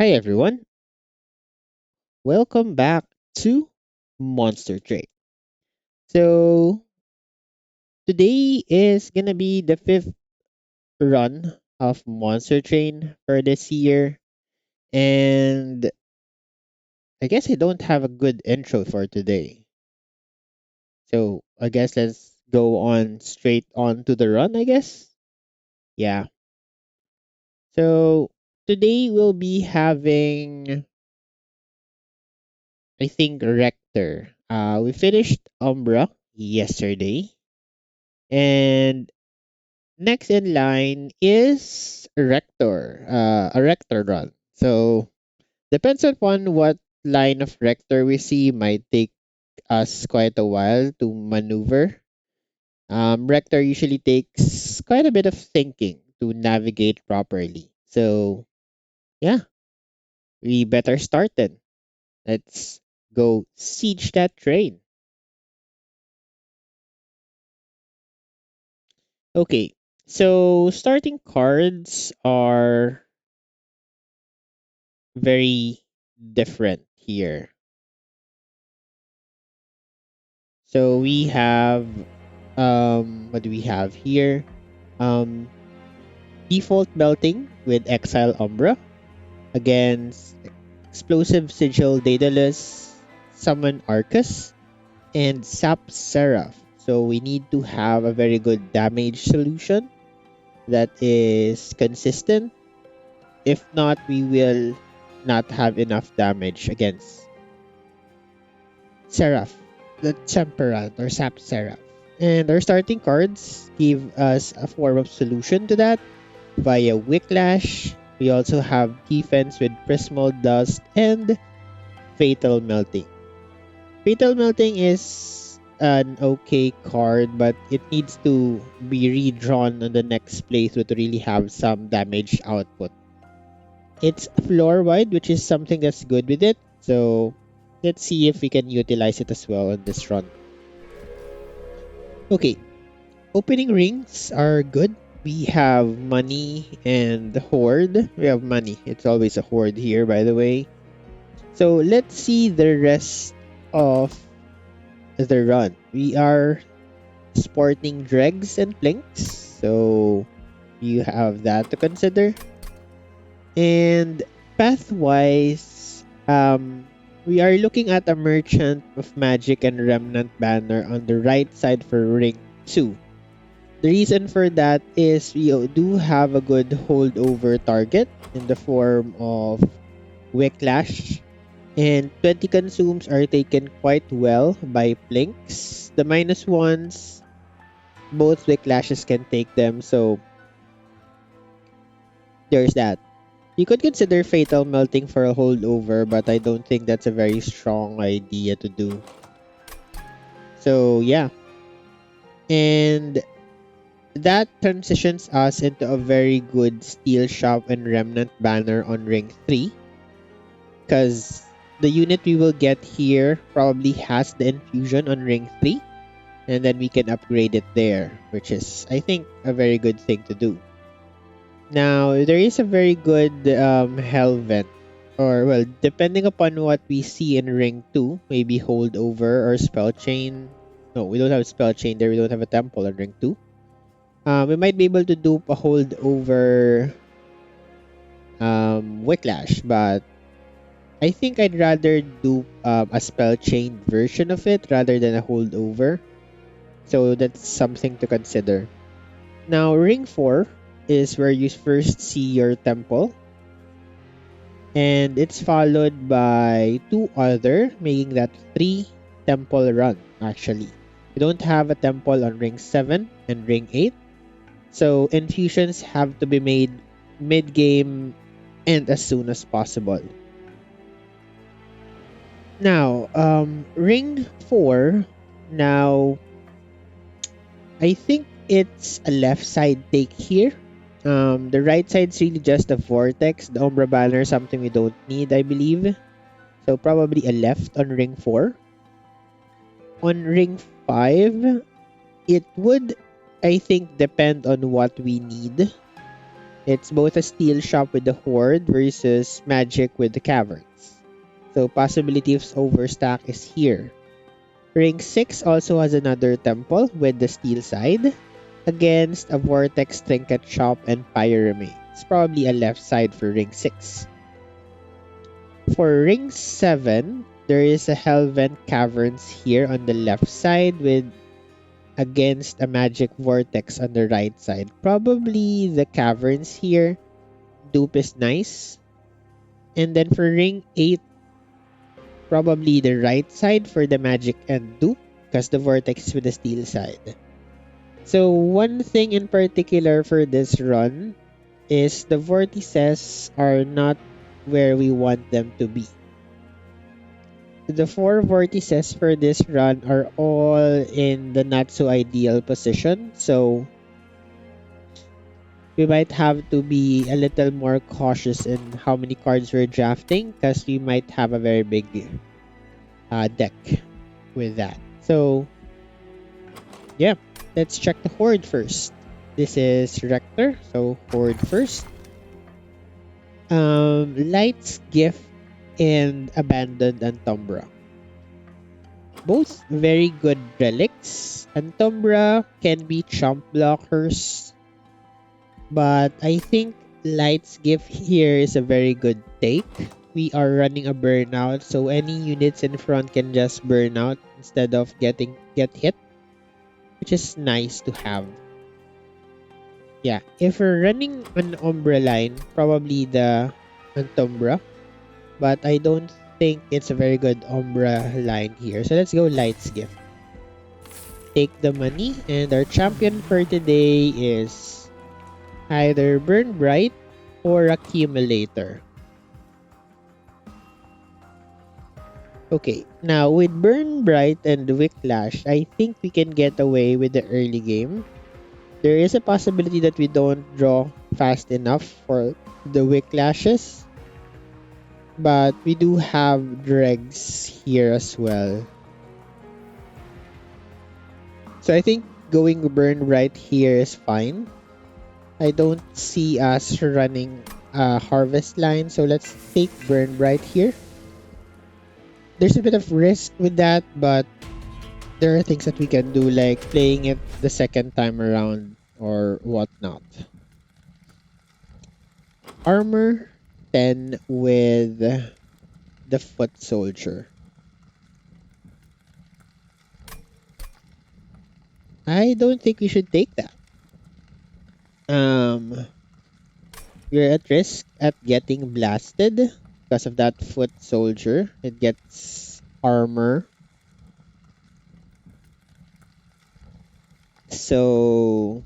Hi everyone, welcome back to Monster Train. So today is gonna be the fifth run of Monster Train for this year, and I guess I don't have a good intro for today. So I guess let's go on straight on to the run, I guess. Yeah. So today we'll be having, I think, Rector. We finished Umbra yesterday, and next in line is a rector run. So depends upon what line of rector we see, might take us quite a while to maneuver. Rector usually takes quite a bit of thinking to navigate properly. So yeah, we better start then. Let's go siege that train. Okay, so starting cards are very different here. So we have what do we have here? Um Default melting with Exile Umbra against Explosive Sigil Daedalus, Summon Arcus, and Sap Seraph. So we need to have a very good damage solution that is consistent. If not, we will not have enough damage against Seraph, the Temperant or Sap Seraph. And our starting cards give us a form of solution to that via Wicklash. We also have defense with Prismal Dust and Fatal Melting. Fatal Melting is an okay card, but it needs to be redrawn on the next playthrough to really have some damage output. It's floor wide, which is something that's good with it. So let's see if we can utilize it as well on this run. Okay, opening rings are good. We have money and horde. We have money. It's always a horde here, by the way. So let's see the rest of the run. We are sporting dregs and plinks. So you have that to consider. And pathwise, we are looking at a merchant of magic and remnant banner on the right side for ring 2. The reason for that is we do have a good holdover target in the form of Wicklash, and 20 consumes are taken quite well by Plinks. The minus ones, both Wicklashes can take them, so there's that. You could consider Fatal Melting for a holdover, but I don't think that's a very strong idea to do. So yeah. And that transitions us into a very good Steel Shop and Remnant banner on Ring 3. Because the unit we will get here probably has the infusion on Ring 3. And then we can upgrade it there, which is, I think, a very good thing to do. Now, there is a very good Hell Vent. Or, well, depending upon what we see in Ring 2, maybe Holdover or Spell Chain. No, we don't have Spell Chain there. We don't have a Temple in Ring 2. We might be able to dupe a Holdover Wicklash, but I think I'd rather do a Spell Chain version of it rather than a Holdover. So that's something to consider. Now, Ring 4 is where you first see your temple. And it's followed by two other, making that 3 temple run, actually. We don't have a temple on Ring 7 and Ring 8. So, infusions have to be made mid-game and as soon as possible. Now, Ring 4, now, I think it's a left side take here. The right side's really just a vortex. The Umbra banner is something we don't need, I believe. So probably a left on ring 4. On ring 5, it would, I think, depend on what we need. It's both a steel shop with the horde versus magic with the caverns. So possibility of overstack is here. Ring 6 also has another temple with the steel side against a vortex trinket shop and fire remains. Probably a left side for ring 6. For ring 7, there is a Hellvent Caverns here on the left side with against a magic vortex on the right side. Probably the caverns here. Dupe is nice. And then for ring 8, probably the right side for the magic and dupe because the vortex is with the steel side. So one thing in particular for this run is the vortices are not where we want them to be. The 4 vortices for this run are all in the not so ideal position. So we might have to be a little more cautious in how many cards we're drafting because we might have a very big deck with that. So yeah, let's check the horde first. This is Rector, so horde first. Light's Gift and Abandoned Umbra. Both very good relics. Umbra can be chump blockers, but I think Light's Gift here is a very good take. We are running a burnout, so any units in front can just burn out instead of get hit, which is nice to have. Yeah, if we're running an Umbra line, probably the Umbra, but I don't think it's a very good Umbra line here. So let's go Light's Gift. Take the money, and our champion for today is either Burn Bright or Accumulator. Okay, now with Burn Bright and Wicklash, I think we can get away with the early game. There is a possibility that we don't draw fast enough for the Wicklashes, but we do have dregs here as well. So I think going Burn Bright here is fine. I don't see us running a Harvest line, so let's take Burn Bright here. There's a bit of risk with that, but there are things that we can do, like playing it the second time around or whatnot. Armor 10 with the Foot Soldier. I don't think we should take that. We're at risk at getting blasted because of that Foot Soldier. It gets armor. So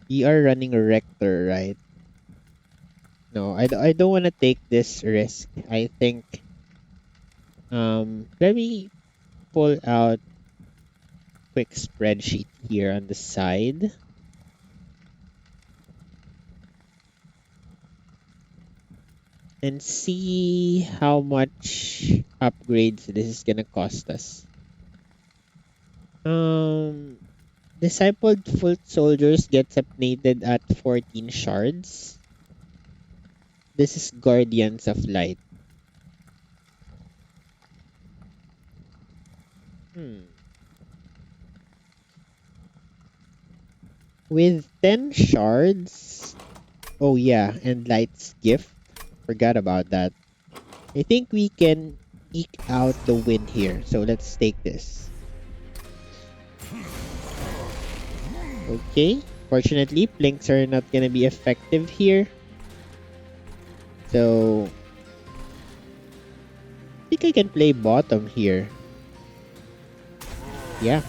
we are running a Rector, right? No, I don't want to take this risk. I think let me pull out quick spreadsheet here on the side. And see how much upgrades this is gonna cost us. Discipled Foot Soldiers gets updated at 14 shards. This is Guardians of Light. With 10 shards. Oh yeah, and Light's Gift. Forgot about that. I think we can eke out the win here. So let's take this. Okay. Fortunately, Plinks are not gonna be effective here. So I think I can play bottom here. Yeah.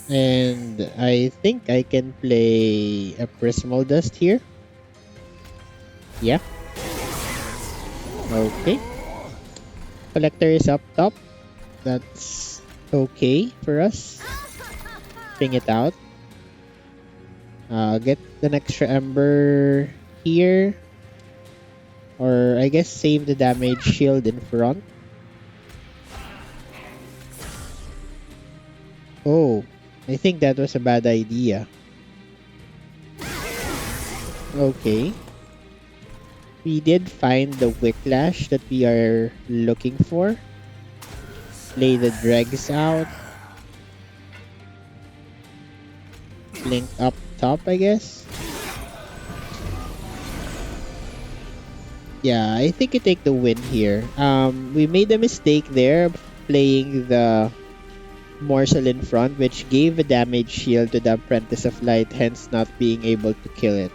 And I think I can play a Prismal Dust here. Yeah. Okay. Collector is up top. That's okay for us. Bring it out. Get an extra Ember here. Or I guess save the damage shield in front. Oh, I think that was a bad idea. Okay. We did find the Wicklash that we are looking for. Play the dregs out. Link up top, I guess. Yeah, I think you take the win here. We made a mistake there playing the morsel in front, which gave a damage shield to the Apprentice of Light, hence not being able to kill it.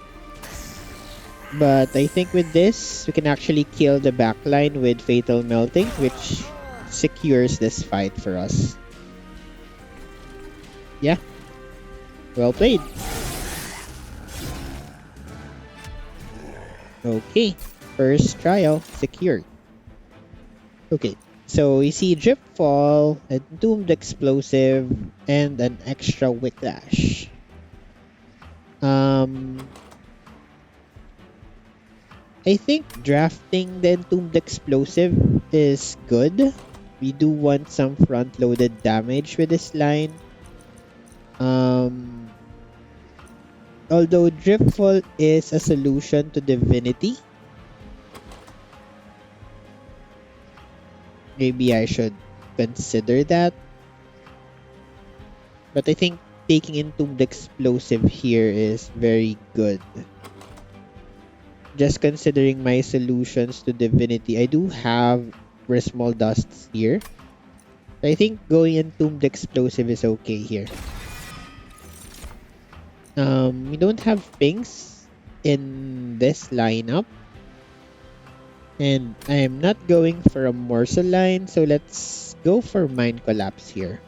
But I think with this, we can actually kill the backline with Fatal Melting, which secures this fight for us. Yeah, well played. Okay, first trial secured. Okay, so we see Drip Fall, a Doomed Explosive, and an extra Wicklash. I think drafting the Entombed Explosive is good. We do want some front-loaded damage with this line. Although Dripfall is a solution to Divinity, maybe I should consider that. But I think taking Entombed Explosive here is very good. Just considering my solutions to Divinity, I do have Prismal Dusts here. I think going Entombed Explosive is okay here. We don't have pings in this lineup. And I'm not going for a Morsel line, so let's go for Mind Collapse here.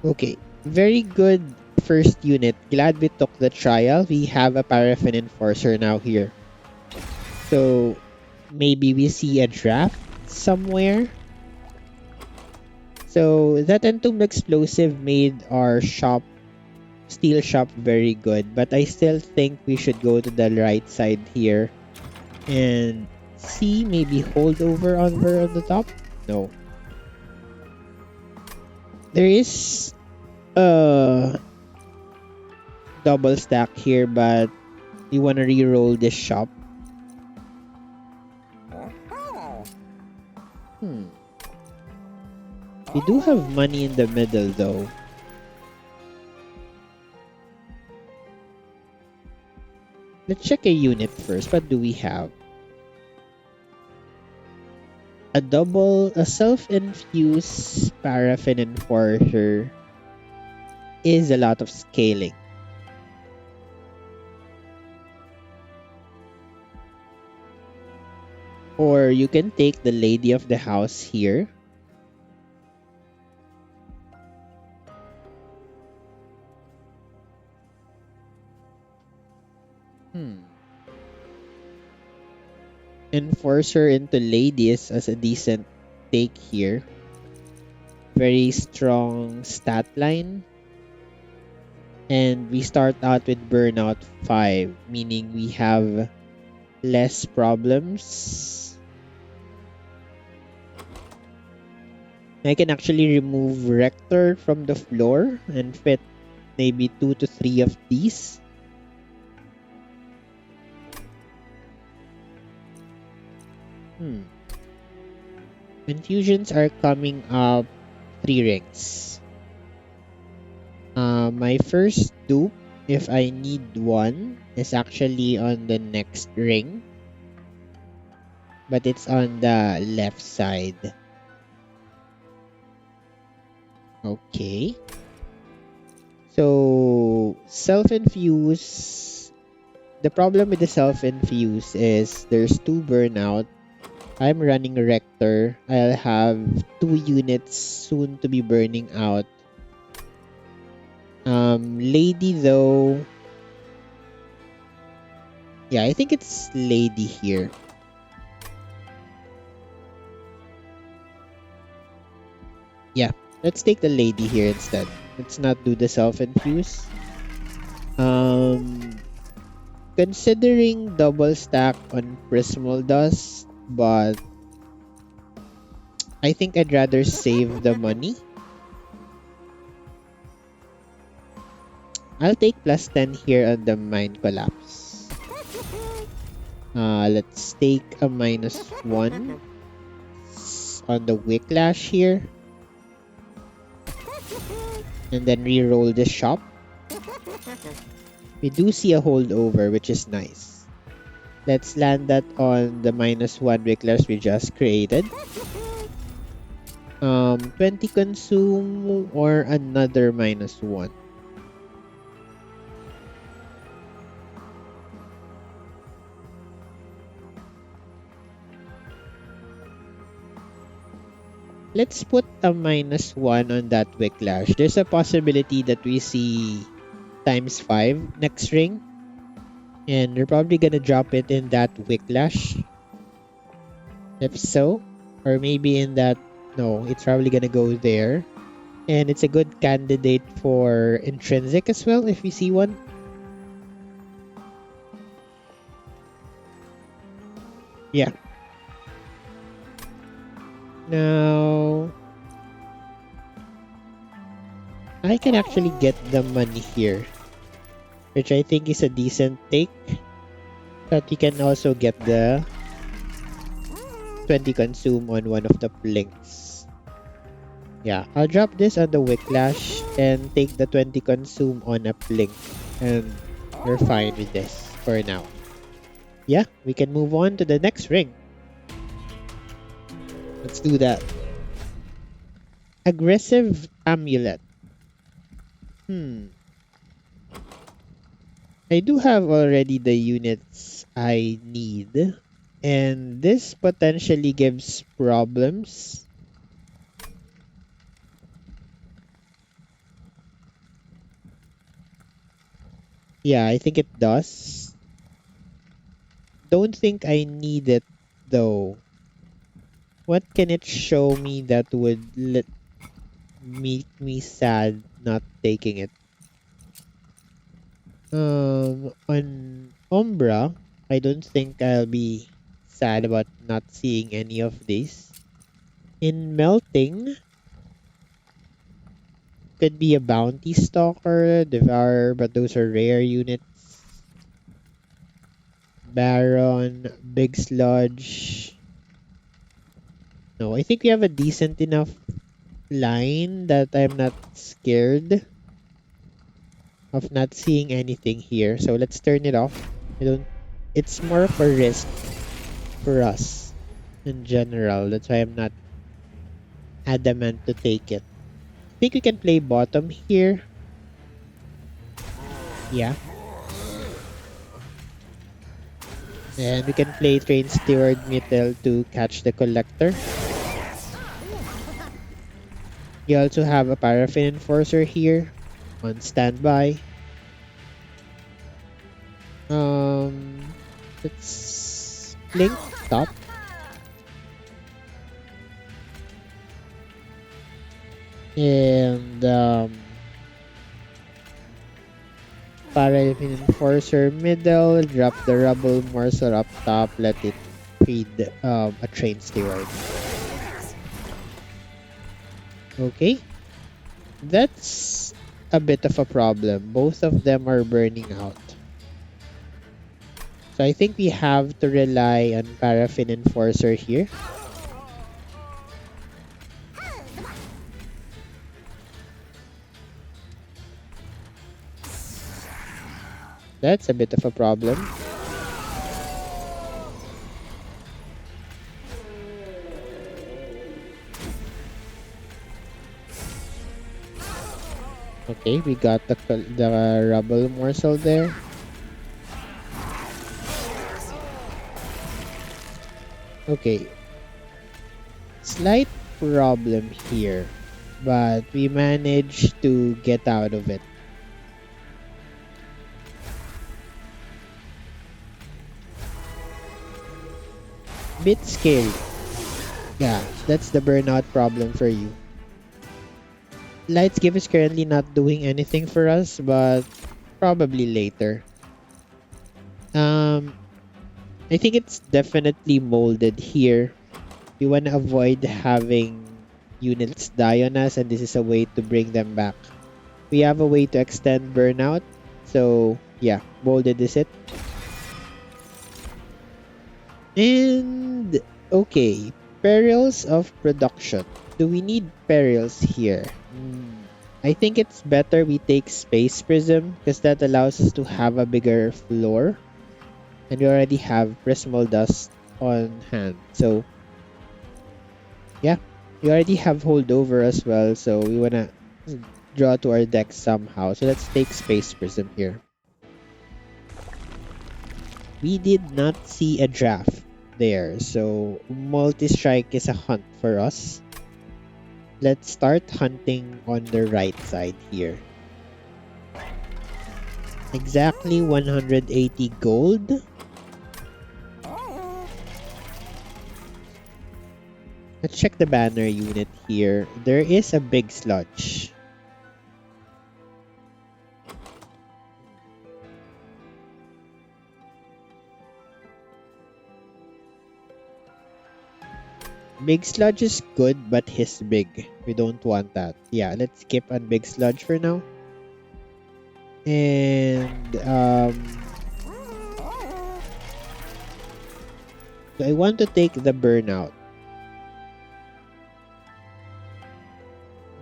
Okay, very good first unit. Glad we took the trial. We have a Paraffin Enforcer now here. So maybe we see a draft somewhere. So that Entombed Explosive made our steel shop very good. But I still think we should go to the right side here and see maybe holdover on the top. No. There is a double stack here, but you want to re-roll this shop. We do have money in the middle though. Let's check a unit first. What do we have? A self-infused Paraffin Enforcer is a lot of scaling. Or you can take the Lady of the House here. Enforcer into Ladies as a decent take here. Very strong stat line. And we start out with Burnout 5, meaning we have less problems. I can actually remove Rector from the floor and fit maybe 2 to 3 of these. Infusions are coming up 3 rings. My first dupe, if I need one, is actually on the next ring. But it's on the left side. Okay. So, self-infuse. The problem with the self-infuse is there's 2 burnout. I'm running Rector. I'll have 2 units soon to be burning out. Lady though. Yeah, I think it's Lady here. Yeah, let's take the Lady here instead. Let's not do the self-infuse. Considering double stack on Prismal Dust, but I think I'd rather save the money. I'll take plus 10 here on the Mind Collapse. Let's take a -1 on the Whiplash here. And then re-roll this shop. We do see a holdover, which is nice. Let's land that on the -1 Whiplash we just created. 20 consume or another -1. Let's put a -1 on that Whiplash. There's a possibility that we see ×5 next ring. And we're probably gonna drop it in that Whiplash. If so. Or maybe in that... No, it's probably gonna go there. And it's a good candidate for Intrinsic as well, if we see one. Yeah. Now... I can actually get the money here, which I think is a decent take. But we can also get the 20 consume on one of the blinks. Yeah, I'll drop this on the Whiplash and take the 20 consume on a blink. And we're fine with this for now. Yeah, we can move on to the next ring. Let's do that. Aggressive Amulet. I do have already the units I need. And this potentially gives problems. Yeah, I think it does. Don't think I need it though. What can it show me that would make me sad not taking it? On Umbra, I don't think I'll be sad about not seeing any of these. In Melting, could be a Bounty Stalker, Devourer, but those are rare units. Baron, Big Sludge. No, I think we have a decent enough line that I'm not scared of not seeing anything here. So let's turn it off. It's more of a risk for us in general. That's why I'm not adamant to take it. I think we can play bottom here. Yeah. And we can play Train Steward Mythel to catch the Collector. You also have a Paraffin Enforcer here on standby. Let's blink top. And Paraffin Enforcer middle, drop the Rubble Morsel up top, let it feed a Train Steward. Okay, that's a bit of a problem. Both of them are burning out. So I think we have to rely on Paraffin Enforcer here. That's a bit of a problem. Okay, we got the Rubble Morsel there. Okay. Slight problem here, but we managed to get out of it. Bit scary. Yeah, that's the burnout problem for you. Light's Give is currently not doing anything for us, but probably later. I think it's definitely molded here. We want to avoid having units die on us, and this is a way to bring them back. We have a way to extend burnout. So yeah, molded is it. And okay, perils of production. Do we need perils here? I think it's better we take Space Prism because that allows us to have a bigger floor. And we already have Prismal Dust on hand. So yeah, we already have Holdover as well. So we want to draw to our deck somehow. So let's take Space Prism here. We did not see a draft there. So multi-strike is a hunt for us. Let's start hunting on the right side here. Exactly 180 gold. Let's check the banner unit here. There is a big sludge. Big sludge is good, but he's big. We don't want that. Yeah, let's skip on big sludge for now. And I want to take the burnout.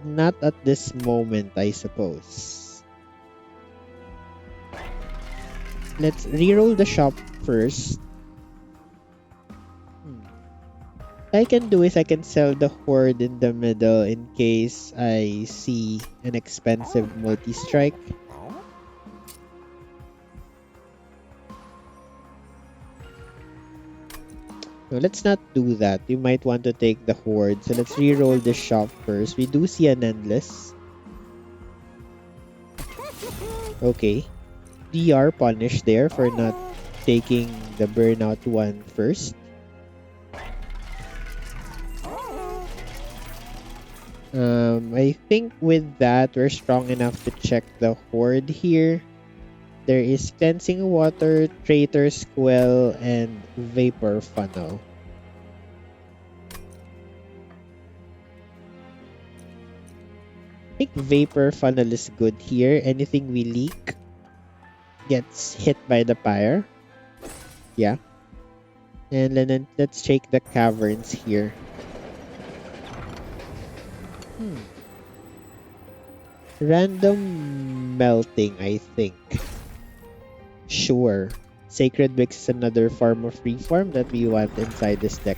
Not at this moment, I suppose. Let's reroll the shop first. I can do is I can sell the horde in the middle in case I see an expensive multi-strike. No, let's not do that. We might want to take the horde. So let's reroll the shop first. We do see an endless. Okay. We are punished there for not taking the burnout one first. I think with that, we're strong enough to check the horde here. There is Cleansing Water, Traitor's Quell, and Vapor Funnel. I think Vapor Funnel is good here. Anything we leak gets hit by the pyre. Yeah. And then let's check the caverns here. Random melting, I think. Sure. Sacred Wix is another form of reform that we want inside this deck.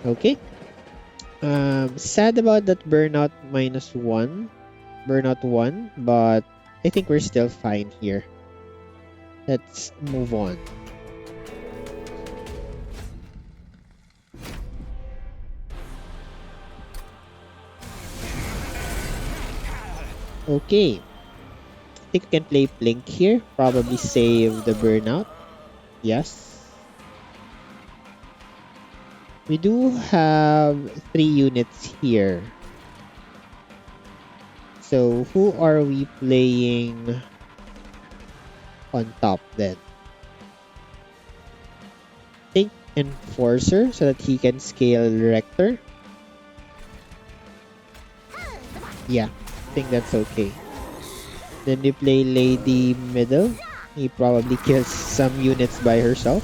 Okay. Sad about that burnout -1. Burnout 1, but I think we're still fine here. Let's move on. Okay. I think we can play Blink here. Probably save the burnout. Yes. We do have 3 units here. So who are we playing on top then? I think Enforcer so that he can scale Rector. Yeah, I think that's okay. Then we play Lady middle. He probably kills some units by herself.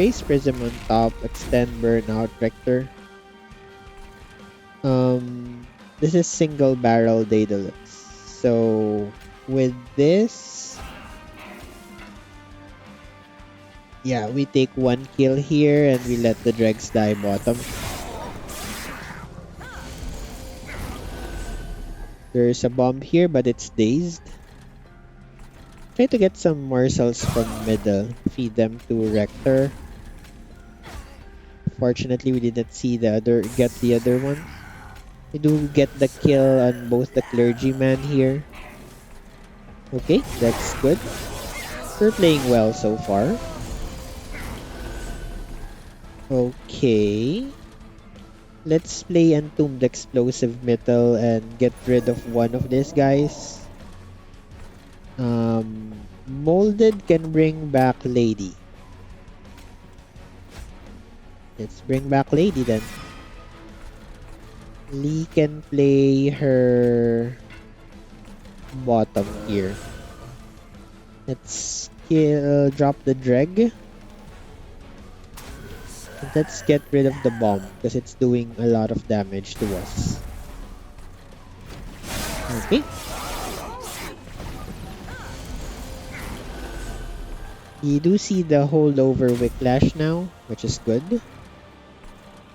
Space Prism on top, extend burnout Rector. This is single barrel Daedalus. So with this, yeah, we take 1 kill here and we let the dregs die bottom. There's a bomb here, but it's dazed. Try to get some morsels from middle. Feed them to Rector. Fortunately, we didn't see get the other one. We do get the kill on both the clergyman here. Okay, that's good. We're playing well so far. Okay. Let's play Entombed Explosive Metal and get rid of one of these guys. Molded can bring back Lady. Let's bring back Lady then. Lee can play her bottom here. Let's drop the Dreg. And let's get rid of the bomb because it's doing a lot of damage to us. Okay. You do see the holdover Whiplash now, which is good.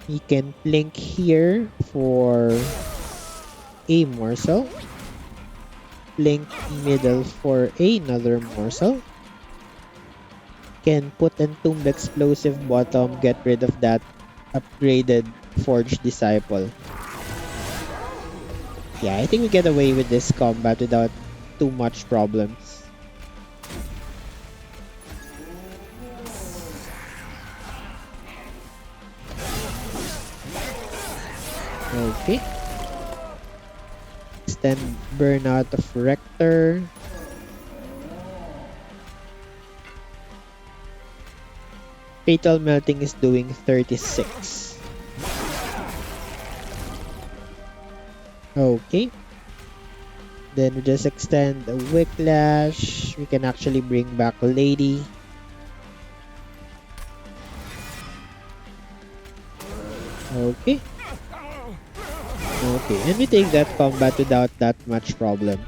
We can blink here for a morsel. Blink middle for another morsel. Can put Entomb Explosive bottom, get rid of that upgraded Forged Disciple. Yeah, I think we get away with this combat without too much problems. Okay. Extend Burnout of Rector. Fatal Melting is doing 36. Okay. Then we just extend the Whiplash. We can actually bring back Lady. Okay. Okay, and we take that combat without that much problem.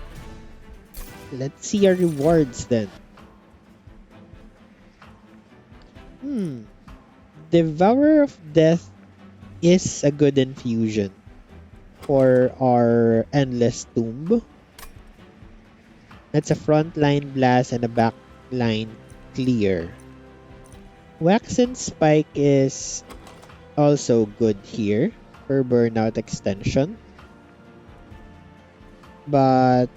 Let's see our rewards then. Devourer of Death is a good infusion for our Endless Tomb. That's a frontline blast and a backline clear. Wax and Spike is also good here for burnout extension. But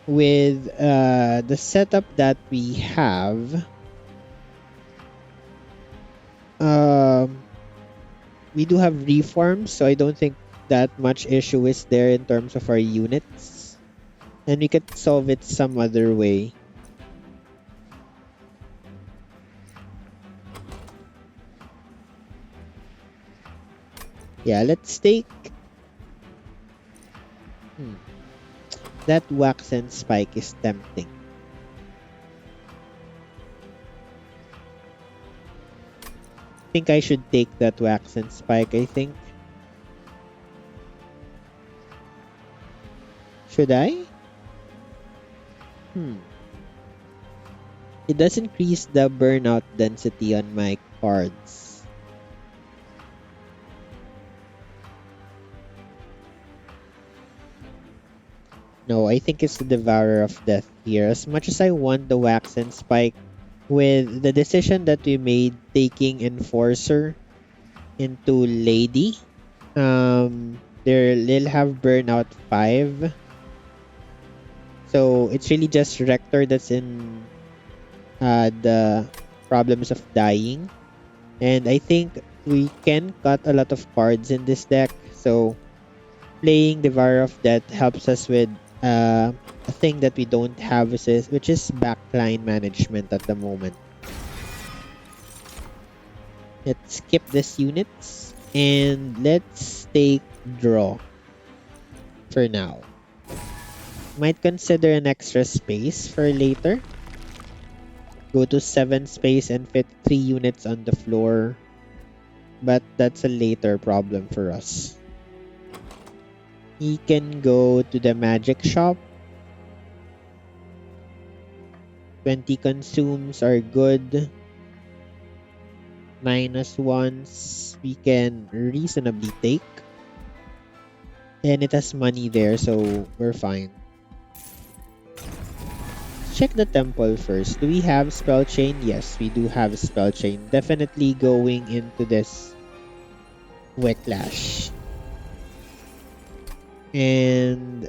with the setup that we have, we do have reforms, so I don't think that much issue is there in terms of our units. And we could solve it some other way. Yeah, let's take that Wax and Spike is tempting. I think I should take that Wax and Spike, I think. Should I? It does increase the burnout density on my cards. No, I think it's the Devourer of Death here. As much as I want the Wax and Spike, with the decision that we made taking Enforcer into Lady, they'll have Burnout 5. So it's really just Rector that's in the problems of dying. And I think we can cut a lot of cards in this deck. So playing Devourer of Death helps us with a thing that we don't have, which is backline management at the moment. Let's skip this units and let's take draw for now. Might consider an extra space for later. Go to 7 space and fit 3 units on the floor. But that's a later problem for us. He can go to the magic shop. 20 consumes are good. -1s we can reasonably take. And it has money there, so we're fine. Check the temple first. Do we have spell chain? Yes, we do have spell chain. Definitely going into this Whiplash. And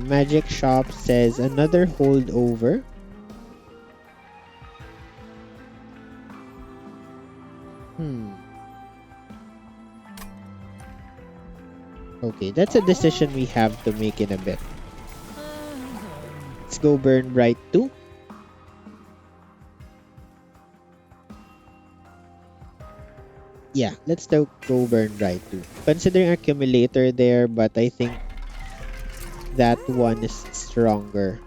magic shop says another holdover. Okay, that's a decision we have to make in a bit. Let's go burn bright 2. Yeah, let's still go burn right too. Considering accumulator there, but I think that one is stronger.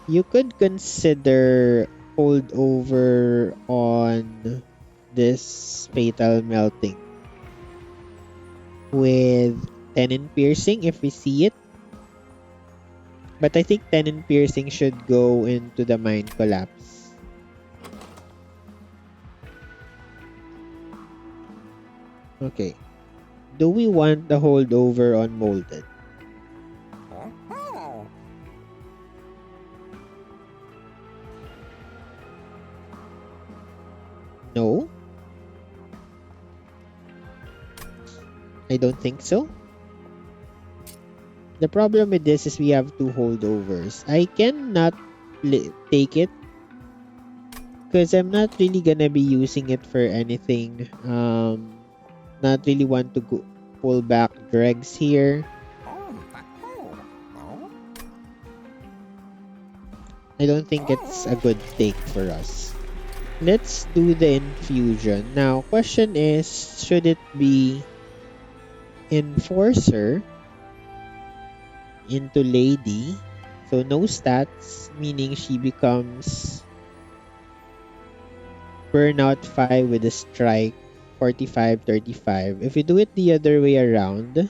You could consider holdover on this fatal melting with tenon piercing if we see it. But I think tenon piercing should go into the mind collapse. Okay. Do we want the holdover on molded? No, I don't think so. The problem with this is we have two holdovers. I cannot take it because I'm not really gonna be using it for anything. Not really want to go pull back dregs here. I don't think it's a good take for us. Let's do the infusion. Now, question is, should it be Enforcer into Lady? So no stats, meaning she becomes Burnout 5 with a strike 45-35. If we do it the other way around,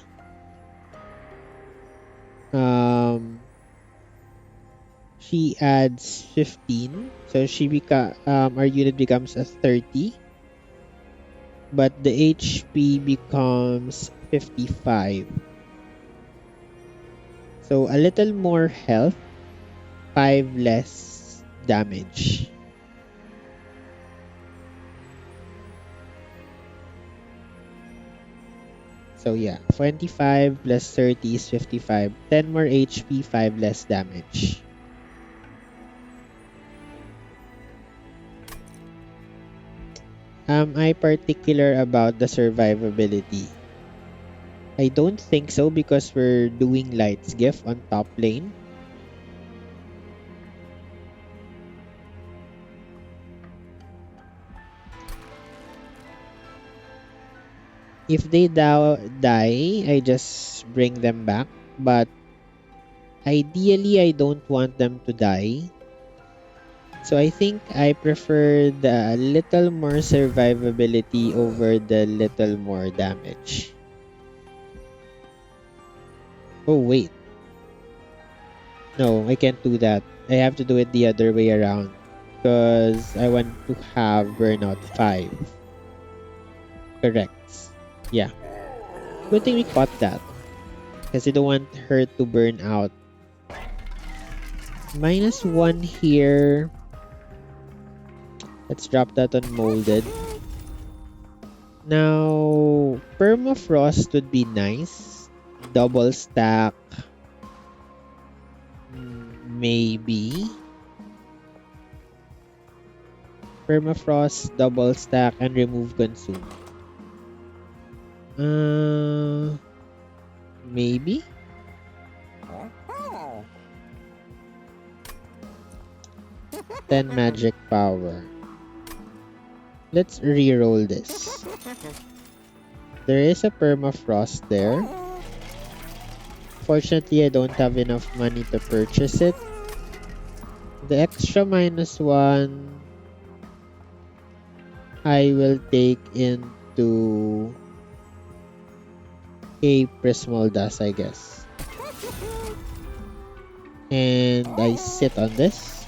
she adds 15. So our unit becomes a 30. But the HP becomes 55. So a little more health, 5 less damage. So yeah, 25 plus 30 is 55. 10 more HP, 5 less damage. Am I particular about the survivability? I don't think so because we're doing Light's Gift on top lane. If they die, I just bring them back. But ideally, I don't want them to die. So I think I prefer the little more survivability over the little more damage. Oh, wait. No, I can't do that. I have to do it the other way around. Because I want to have Burnout 5. Correct. Yeah. Good thing we caught that. Because I don't want her to burn out. -1 here. Let's drop that on molded. Now, permafrost would be nice. Double stack. Maybe. Permafrost, double stack, and remove consume. Maybe. 10 magic power. Let's re-roll this. There is a permafrost there. Fortunately, I don't have enough money to purchase it. The extra -1 I will take into a Prismal dust, I guess. And I sit on this.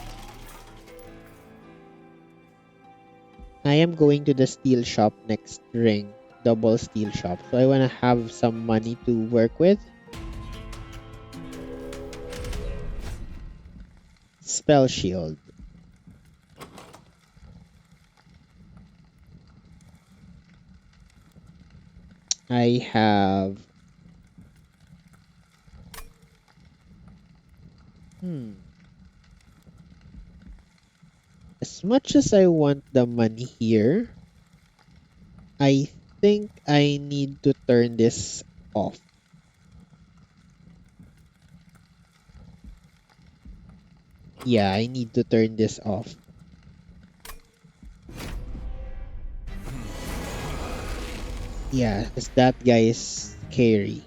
I am going to the steel shop next ring. Double steel shop. So I want to have some money to work with. Spell shield. I have... As much as I want the money here, I think I need to turn this off. Yeah, I need to turn this off. Yeah, because that guy is scary.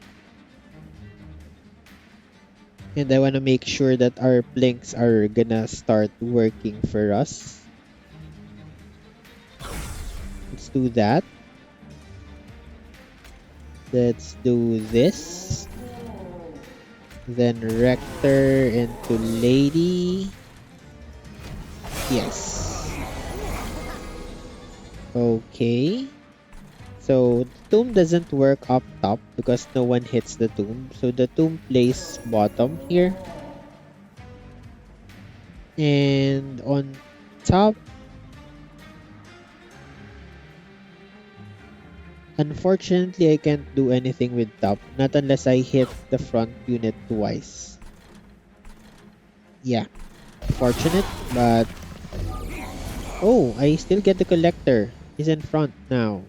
And I want to make sure that our blinks are gonna start working for us. Let's do that. Let's do this. Then Rector into Lady. Yes. Okay. So tomb doesn't work up top because no one hits the tomb. So the tomb plays bottom here. And on top, unfortunately, I can't do anything with top. Not unless I hit the front unit twice. Yeah, fortunate, but... Oh, I still get the collector. He's in front now.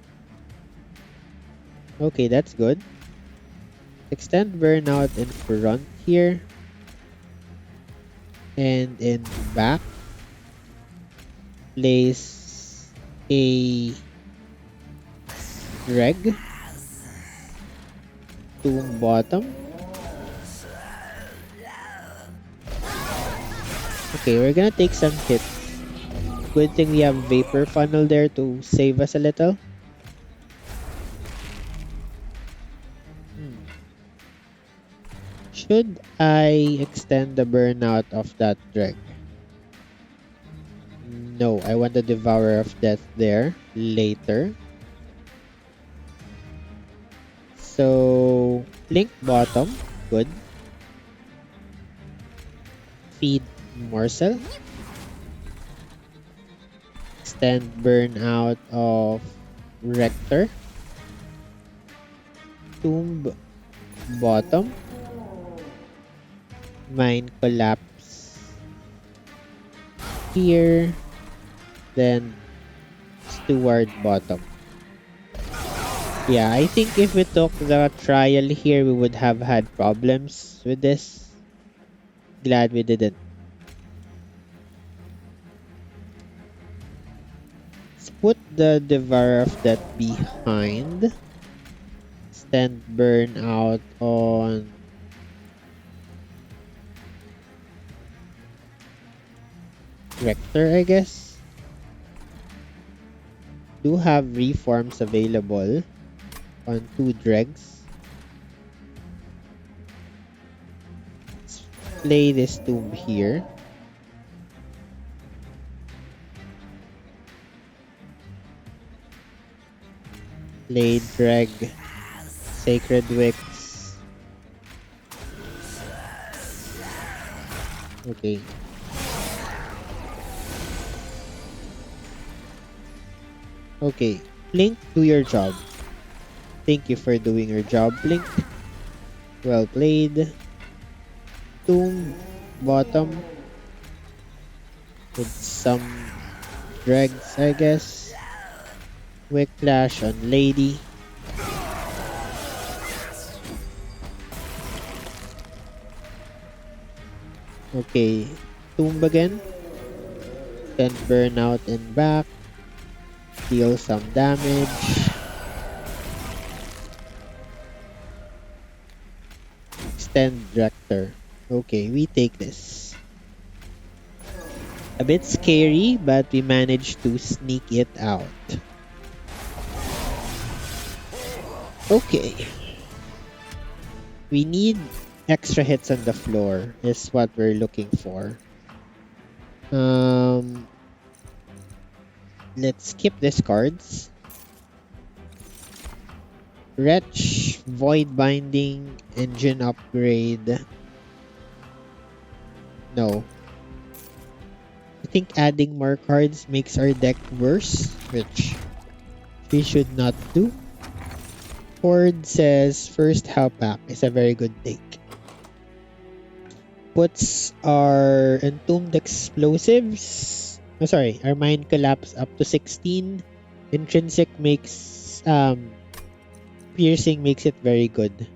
Okay, that's good. Extend burnout in front here. And in back, place a reg. Tomb bottom. Okay, we're gonna take some hits. Good thing we have Vapor Funnel there to save us a little. Should I extend the burnout of that dreg? No, I want the Devourer of Death there later. So, Link bottom. Good. Feed Morsel. Extend burnout of Rector. Tomb bottom. Mine collapse here. Then Steward bottom. Yeah, I think if we took the trial here, we would have had problems with this. Glad we didn't. Let's put the Devourer of Death behind. Stand burn out on Rector, I guess. Do have reforms available on 2 dregs. Let's play this tomb here. Play dreg. Sacred Wicks. Okay. Okay. Blink, do your job. Thank you for doing your job, Blink. Well played. Tomb bottom with some dregs, I guess. Quick Clash on Lady. Okay, Tomb again. Then burnout in back. Deal some damage. Extend Rector. Okay, we take this. A bit scary, but we managed to sneak it out. Okay. We need extra hits on the floor is what we're looking for. Let's skip these cards. Wretch, Void Binding, Engine Upgrade. No. I think adding more cards makes our deck worse, which we should not do. Horde says first help pack is a very good take. Puts our Entombed Explosives. Oh, sorry, our Mind Collapse up to 16. Intrinsic makes Piercing makes it very good.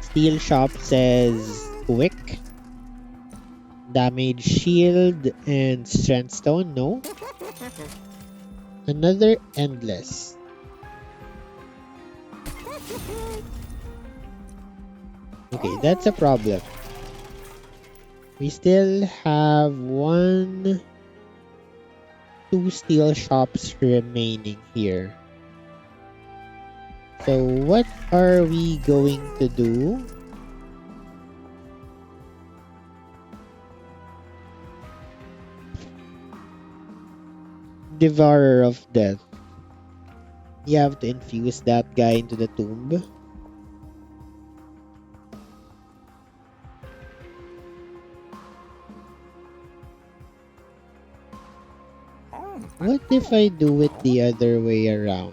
Steel Shop says quick. Damage Shield and Strength Stone, no. Another endless. Okay, that's a problem. We still have two steel shops remaining here. So what are we going to do? Devourer of Death. You have to infuse that guy into the tomb. What if I do it the other way around?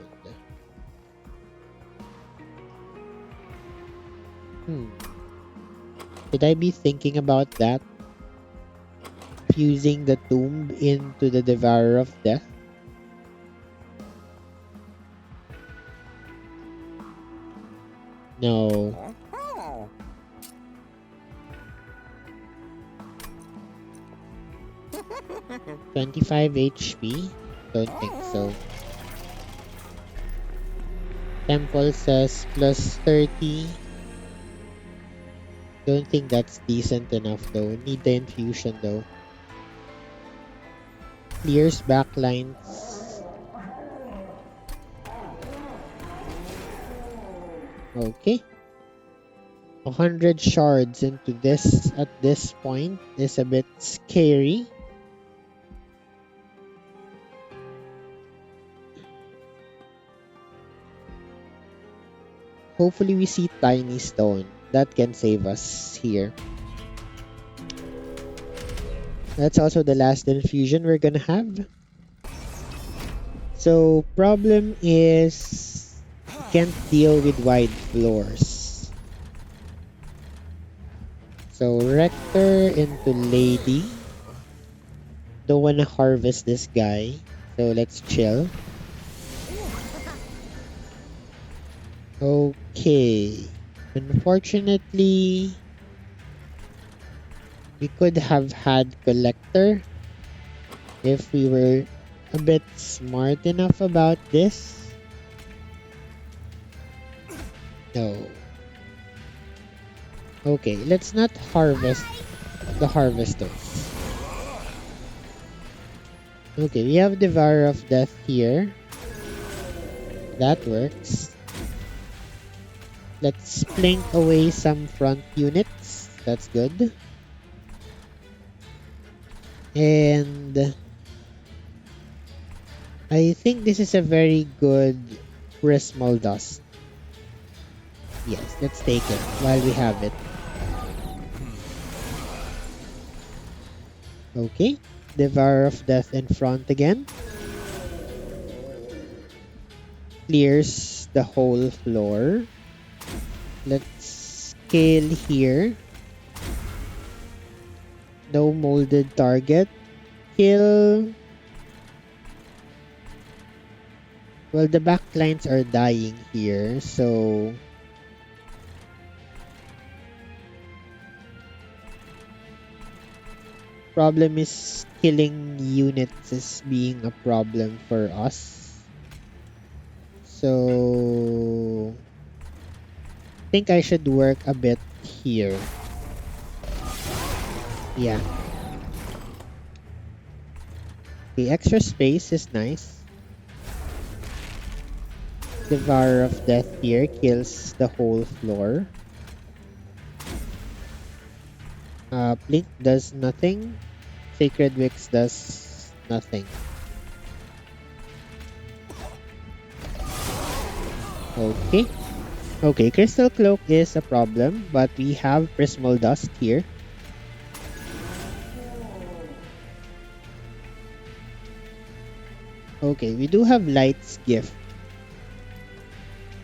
Should I be thinking about that? Fusing the tomb into the Devourer of Death? No. 25 HP? Don't think so. Temple says plus 30. Don't think that's decent enough though. Need the infusion though. Clears backlines. Okay. 100 shards into this at this point is a bit scary. Hopefully we see Tiny Stone. That can save us here. That's also the last infusion we're gonna have. So problem is can't deal with wide floors. So Rector into Lady. Don't wanna harvest this guy. So let's chill. Okay. Unfortunately, we could have had Collector if we were a bit smart enough about this. No. Okay, let's not harvest the harvesters. Okay, we have Devourer of Death here. That works. Let's plink away some front units. That's good. And I think this is a very good Prismal dust. Yes, let's take it while we have it. Okay, Devourer of Death in front again. Clears the whole floor. Let's scale here. No molded target. Kill. Well, the backlines are dying here, so problem is killing units is being a problem for us. So I think I should work a bit here. Yeah. The extra space is nice. Devourer of Death here kills the whole floor. Blink does nothing. Sacred Wicks does nothing. Okay. Okay, Crystal Cloak is a problem, but we have Prismal Dust here. Okay, we do have Light's Gift.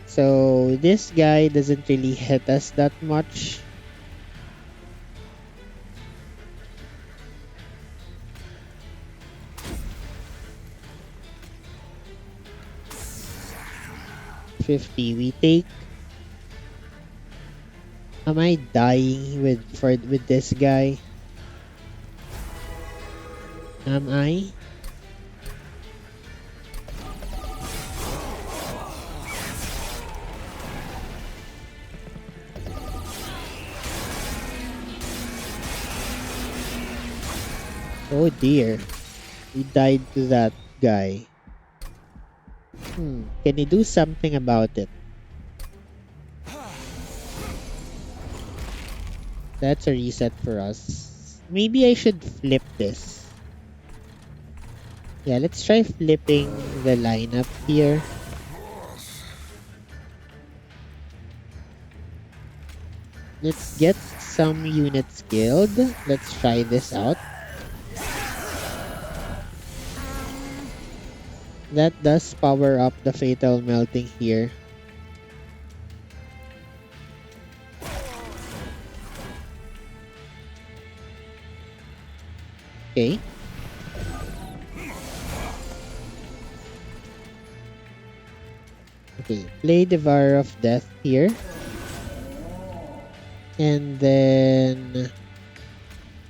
So this guy doesn't really hit us that much. $50 we take. Am I dying with this guy? Am I? Oh dear. We died to that guy. Can you do something about it? That's a reset for us. Maybe I should flip this. Yeah, let's try flipping the lineup here. Let's get some units killed. Let's try this out. That does power up the fatal melting here. Okay. Okay, play Devourer of Death here. And then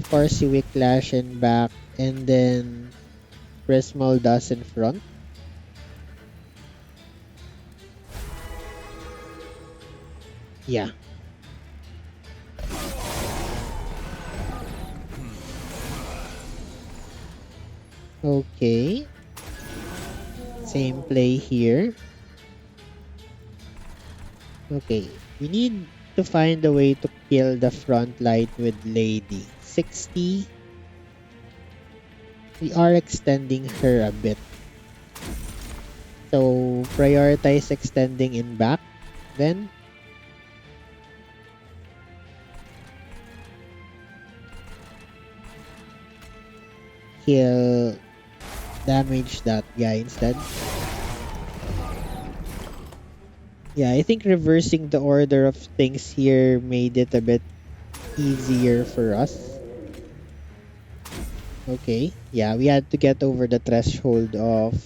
Farsi Whiplash and back. And then Prismal Dust in front. Yeah. Okay. Same play here. Okay. We need to find a way to kill the front light with Lady. 60. We are extending her a bit. So prioritize extending in back then. He'll damage that guy instead. Yeah, I think reversing the order of things here made it a bit easier for us. Okay, yeah, we had to get over the threshold of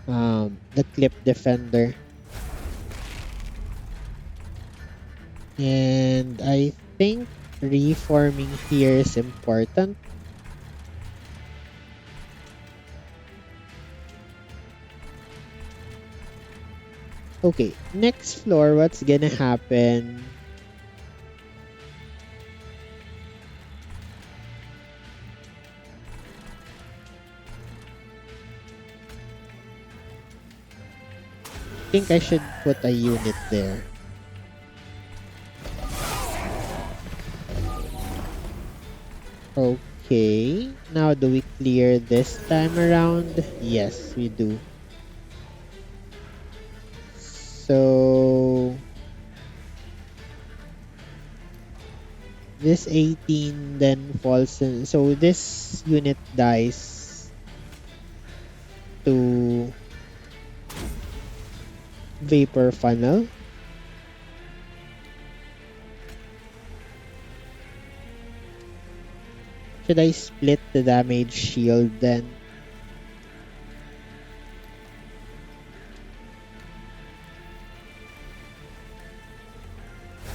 the clip defender. And I think reforming here is important. Okay, next floor, what's gonna happen? I think I should put a unit there. Okay, now do we clear this time around? Yes, we do. So this 18 then falls in. So this unit dies to Vapor Funnel. Should I split the damage shield then?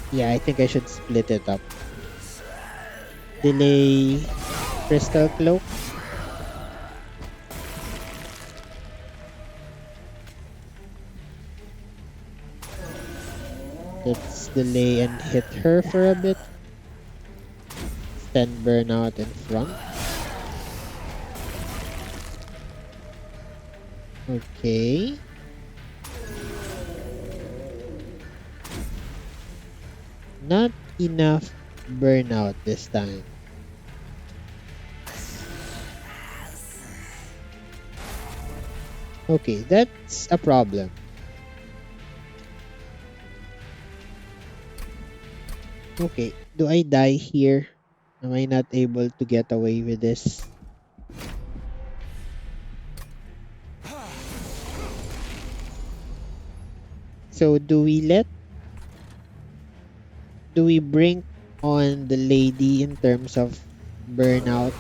Yeah, I think I should split it up. Delay Crystal Cloak. Let's delay and hit her for a bit. Then Burnout in front. Okay. Not enough burnout this time. Okay, that's a problem. Okay, do I die here? Am I not able to get away with this? So do we bring on the lady in terms of burnout?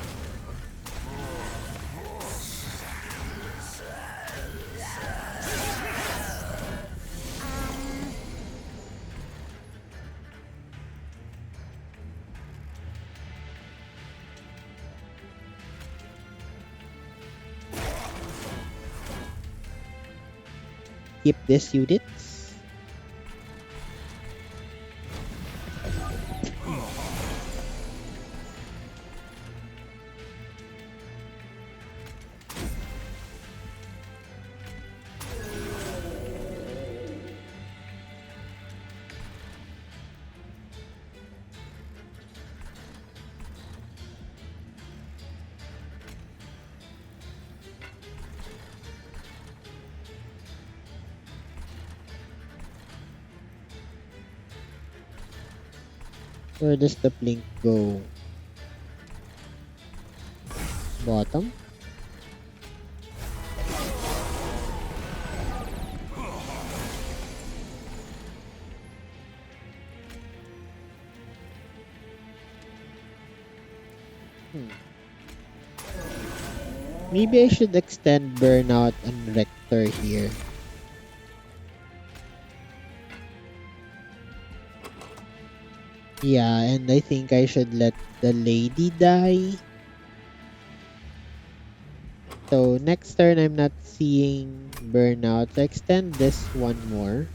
Keep this units. Where does the blink go? Bottom? Maybe I should extend burnout on Rector here. Yeah, and I think I should let the lady die. So next turn I'm not seeing burnout. So extend this one more.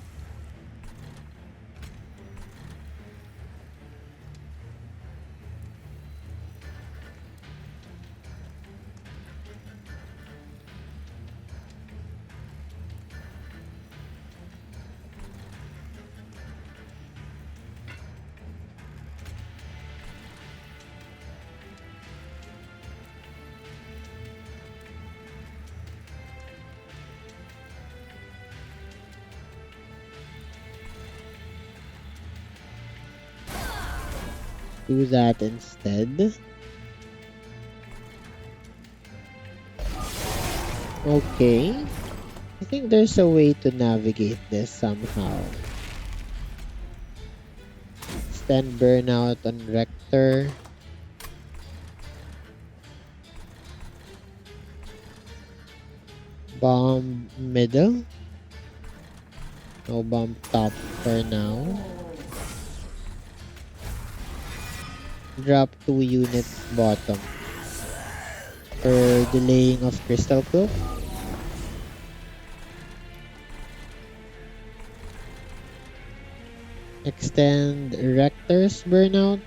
Do that instead. Okay. I think there's a way to navigate this somehow. Extend burnout on Rector. Bomb middle. No bomb top for now. Drop 2 units bottom. For delaying of Crystal Cloak. Extend Rector's burnout.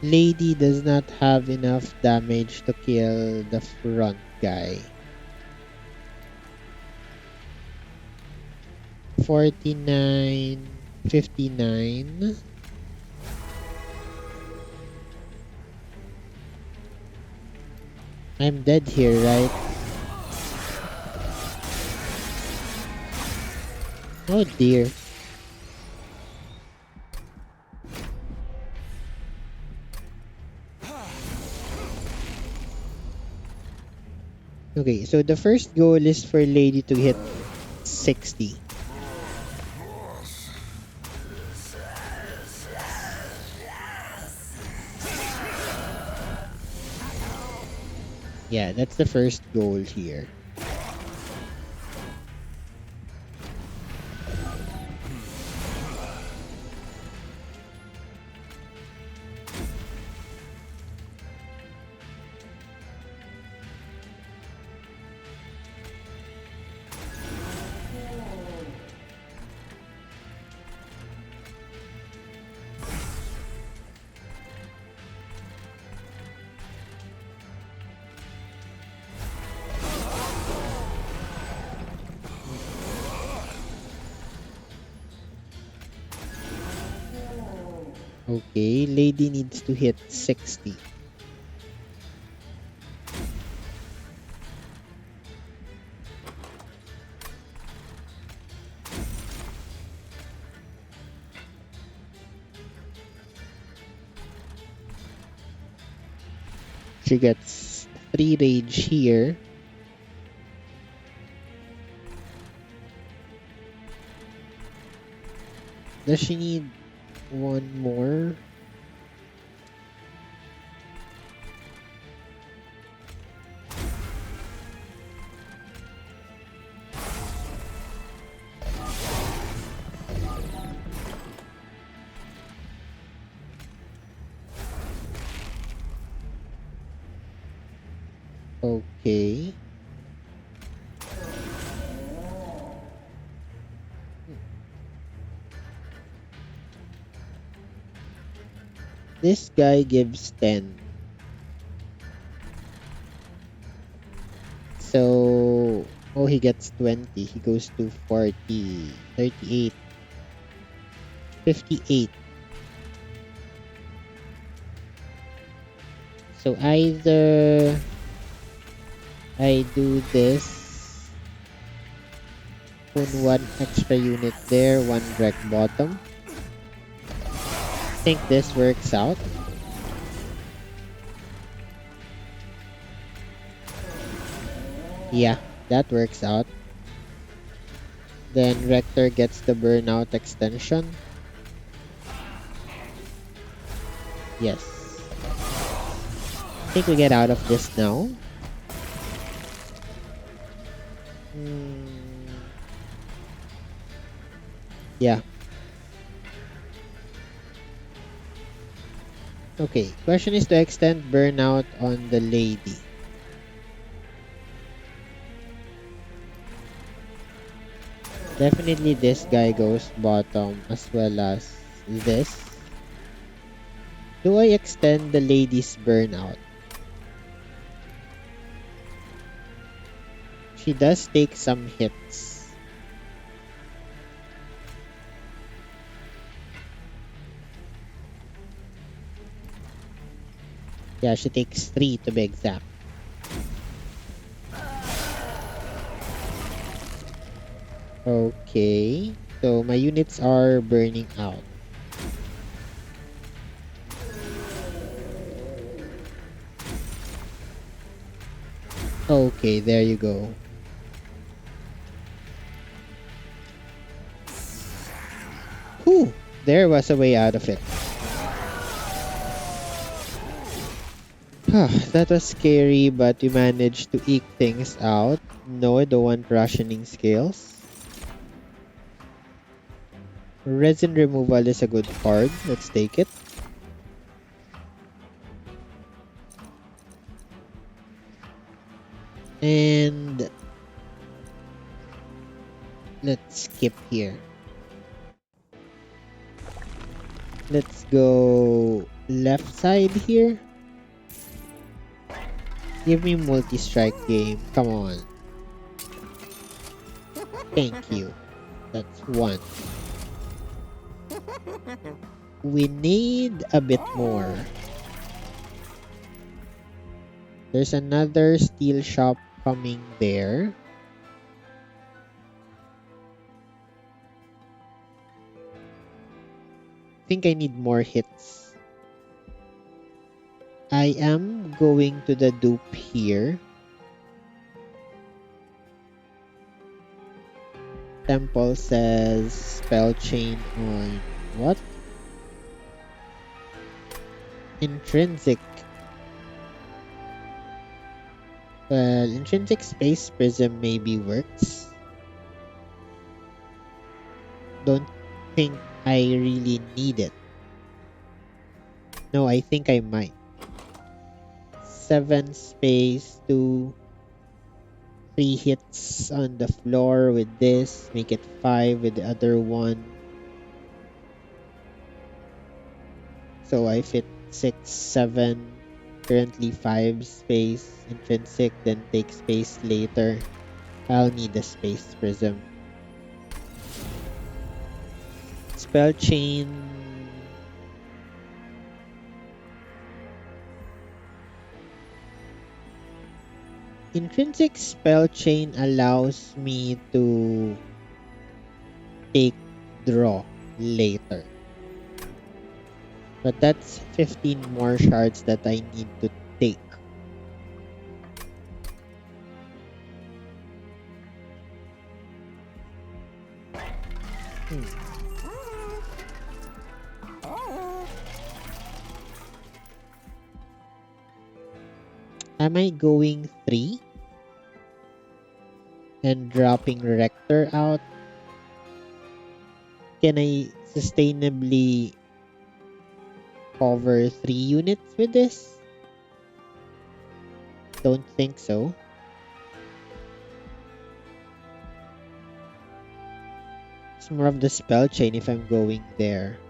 Lady does not have enough damage to kill the front guy. 49, 59. I'm dead here, right? Oh dear. Okay, so the first goal is for Lady to hit 60. Yeah, that's the first goal here. Okay, Lady needs to hit 60. She gets 3 rage here. Does she need one more? Okay. This guy gives 10. So, oh, he gets 20. He goes to 40, 38, 58. So either I do this. Put one extra unit there, one wreck bottom. I think this works out. Yeah, that works out. Then Rector gets the burnout extension. Yes. I think we get out of this now. Yeah. Okay. Question is to extend burnout on the lady. Definitely this guy goes bottom as well as this. Do I extend the lady's burnout? She does take some hits. Yeah, she takes 3 to be exact. Okay. So my units are burning out. Okay, there you go. Whew, there was a way out of it. That was scary, but we managed to eke things out. No, I don't want rationing scales. Resin removal is a good card. Let's take it. And let's skip here. Let's go left side here. Give me multi-strike game. Come on. Thank you. That's 1. We need a bit more. There's another steel shop coming there. I think I need more hits. I am going to the dupe here. Temple says spell chain on what? Intrinsic. Well, intrinsic space prism maybe works. Don't think I really need it. No, I think I might. 7 space to 3 hits on the floor with this. Make it 5 with the other one. So I fit 6, 7. Currently 5 space. Intrinsic, then take space later. I'll need a space prism. Spell chain. Intrinsic spell chain allows me to take draw later. But that's 15 more shards that I need to take. Am I going 3 and dropping Rector out? Can I sustainably cover 3 units with this? Don't think so. It's more of the spell chain if I'm going there.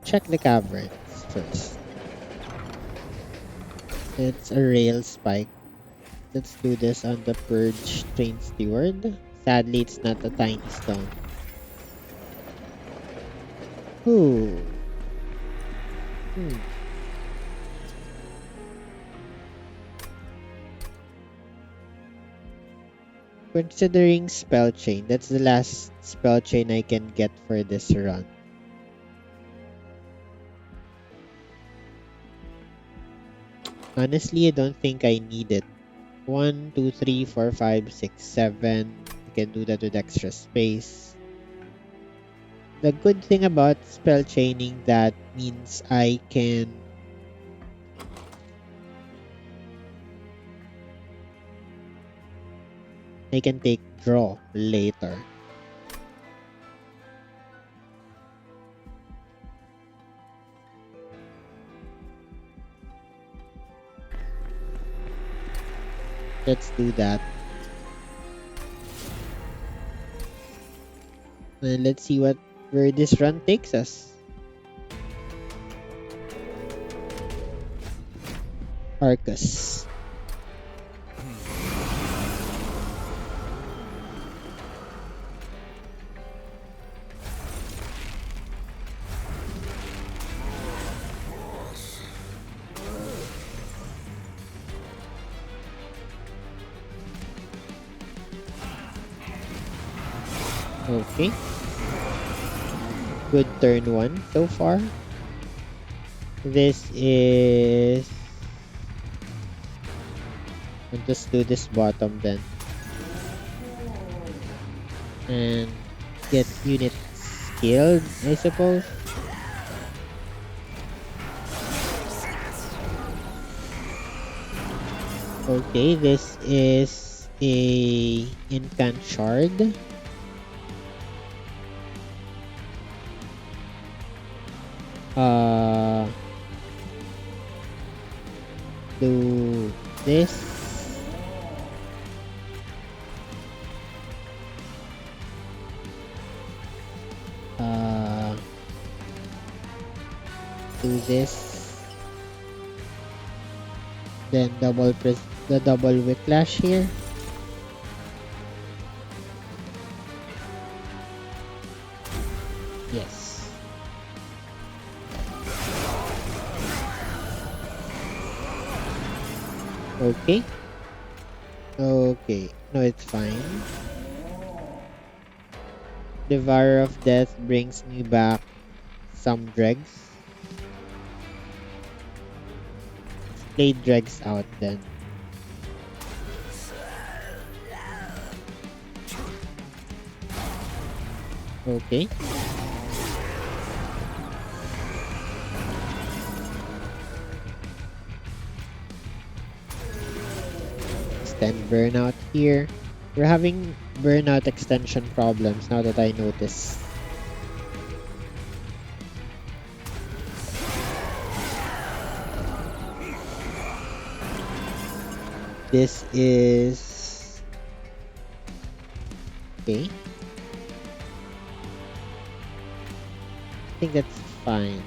Check the caverns first. It's a rail spike. Let's do this on the Purge Train Steward. Sadly, it's not a tiny stone. Ooh. Hmm. Considering spell chain, that's the last spell chain I can get for this run. Honestly, I don't think I need it. 1, 2, 3, 4, 5, 6, 7. I can do that with extra space. The good thing about spell chaining, that means I can take draw later. Let's do that. And let's see where this run takes us. Arcus. Okay. Good turn 1 so far. This is... I'll just do this bottom then. And get units skilled, I suppose. Okay, this is a incant shard. Do this. Do this. Then double press the double whiplash here. Yes. Okay. Okay. No, it's fine. Devourer of Death brings me back some dregs. Play dregs out then. Okay. Extend burnout here. We're having burnout extension problems now that I notice. This is... Okay. I think that's fine.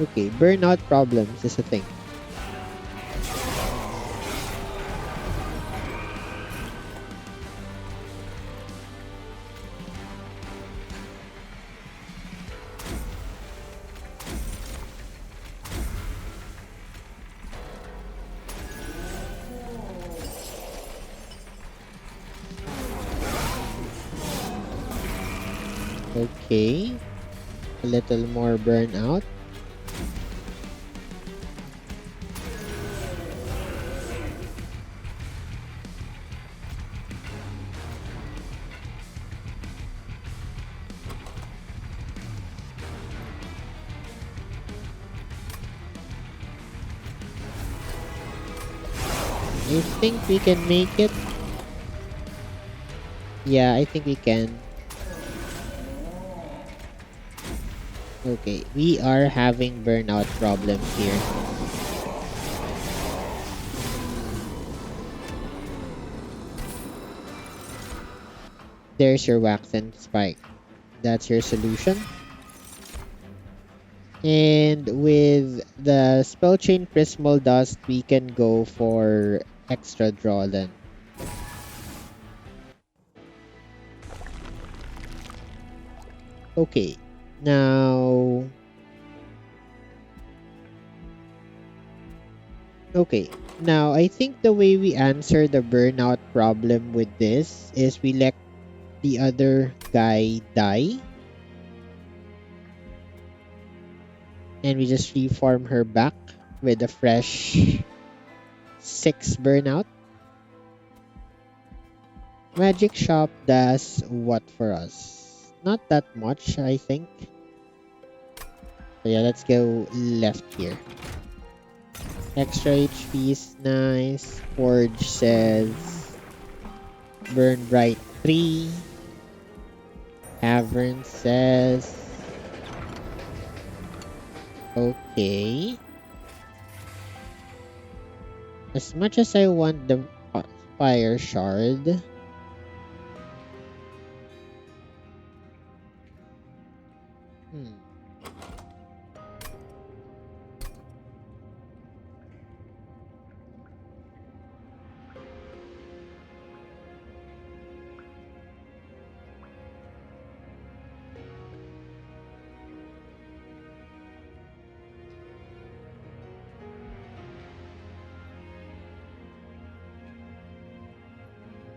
Okay, burnout problems is a thing. Okay, a little more burnout. I think we can make it. Yeah, I think we can. Okay, we are having burnout problems here. There's your wax and spike. That's your solution. And with the spell chain Prismal Dust, we can go for extra draw then. Okay, now... Okay, now I think the way we answer the burnout problem with this is we let the other guy die. And we just reform her back with a fresh 6 burnout. Magic Shop does what for us? Not that much, I think. So yeah, let's go left here. Extra HP is nice. Forge says Burn Bright 3. Cavern says okay. As much as I want the Fire Shard,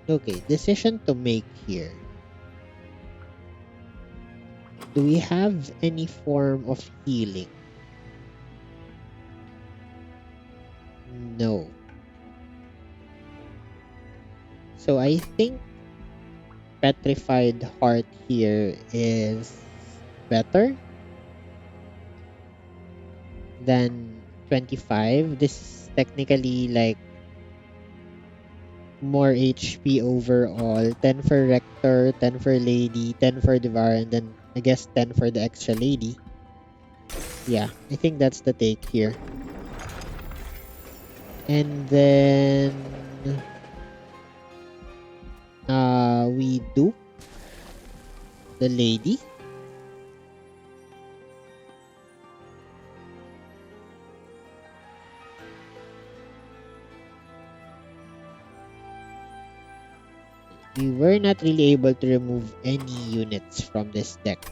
okay, decision to make here. Do we have any form of healing? No. So I think Petrified Heart here is better than 25. This is technically like more HP overall. 10 for Rector, 10 for Lady, 10 for Devour, and then I guess 10 for the extra Lady. Yeah, I think that's the take here. And then we do the Lady. We were not really able to remove any units from this deck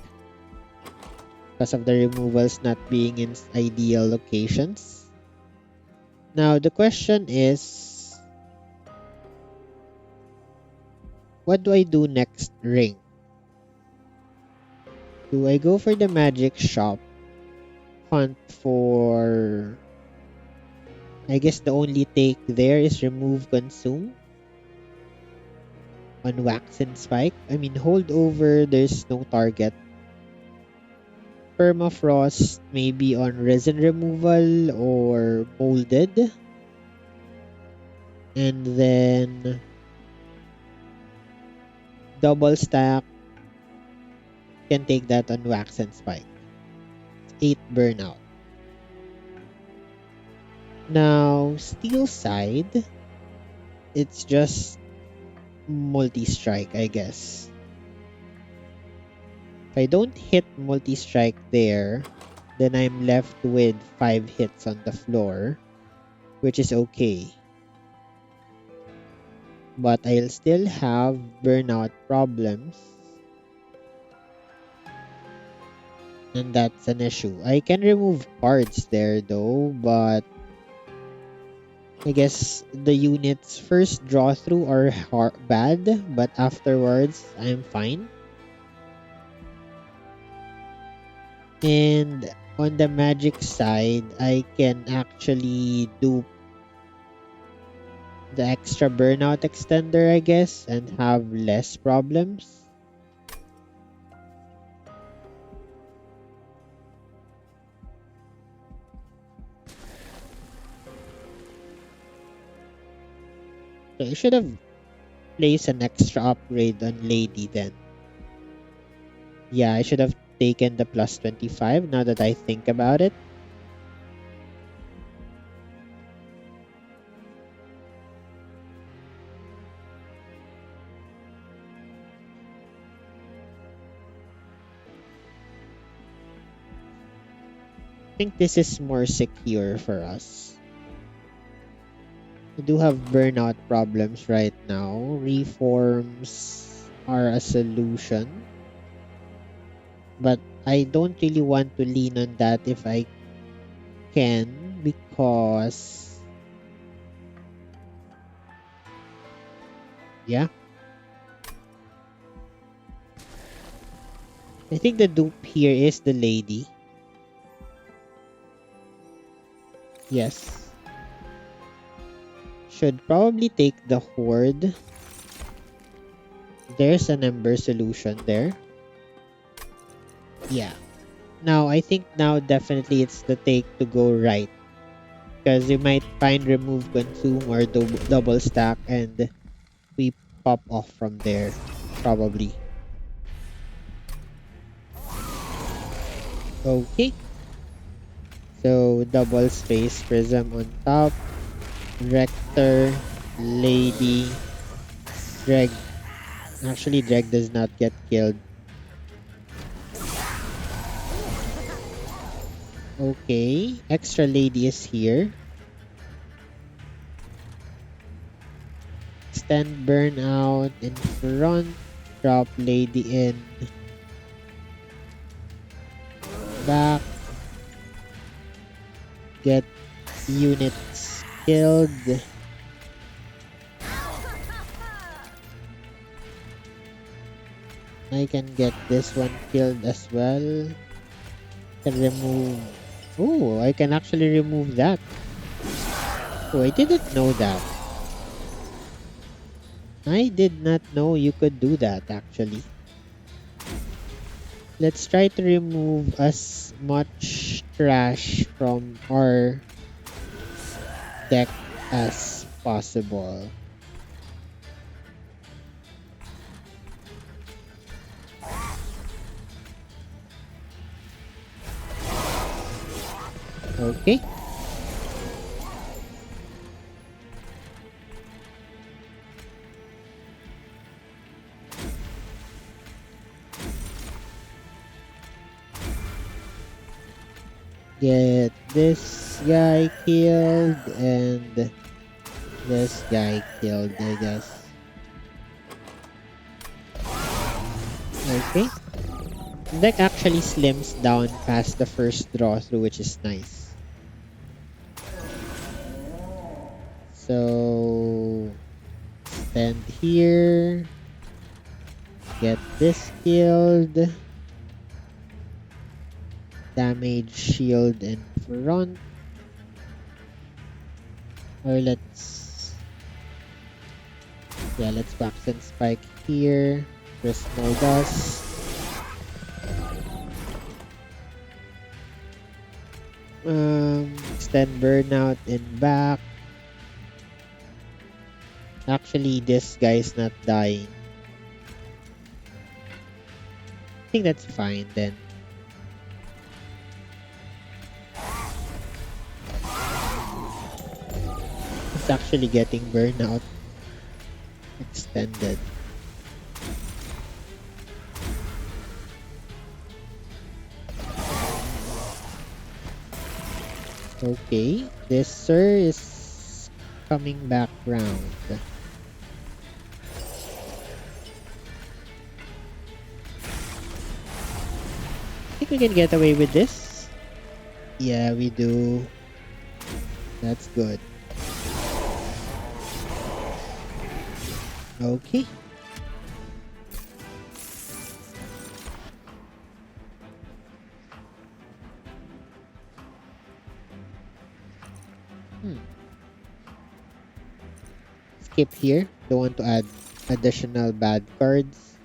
because of the removals not being in ideal locations. Now the question is, what do I do next ring? Do I go for the magic shop? Hunt for... I guess the only take there is remove consume on wax and spike. I mean, hold over, there's no target. Permafrost maybe on resin removal or molded. And then double stack, can take that on wax and spike. 8 burnout. Now, steel side, it's just multi-strike, I guess. If I don't hit multi-strike there, then I'm left with 5 hits on the floor, which is okay. But I'll still have burnout problems. And that's an issue. I can remove cards there though, but I guess the units first draw through are bad, but afterwards I'm fine. And on the magic side, I can actually do the extra burnout extender, I guess, and have less problems. So I should have placed an extra upgrade on Lady then. Yeah, I should have taken the plus 25 now that I think about it. think this is more secure for us. We do have burnout problems right now. Reforms are a solution. But I don't really want to lean on that if I can, because yeah, I think the dupe here is the lady. Yes. Should probably take the horde. There's an Ember solution there. Yeah. Now, I think now definitely it's the take to go right. Because you might find remove, consume, or double stack, and we pop off from there. Probably. Okay. So, double space prism on top. Rector, lady, dreg. Actually, dreg does not get killed. Okay, extra lady is here. Extend burnout in front. Drop lady in back. Get units killed. I can get this one killed as well. Can remove. Oh, I can actually remove that. Oh, I didn't know that. I did not know you could do that actually. Let's try to remove as much trash from our deck as possible. Okay. Get this guy killed and this guy killed, I guess. Okay. The deck actually slims down past the first draw through, which is nice. So stand here. Get this killed. Damage shield in front. Or let's wax and spike here. Prismal dust. Extend burnout in back. Actually, this guy is not dying. I think that's fine then. It's actually getting burnout extended. Okay, this sir is coming back round. I think we can get away with this. Yeah, we do. That's good. Okay. Skip here. Don't want to add additional bad cards.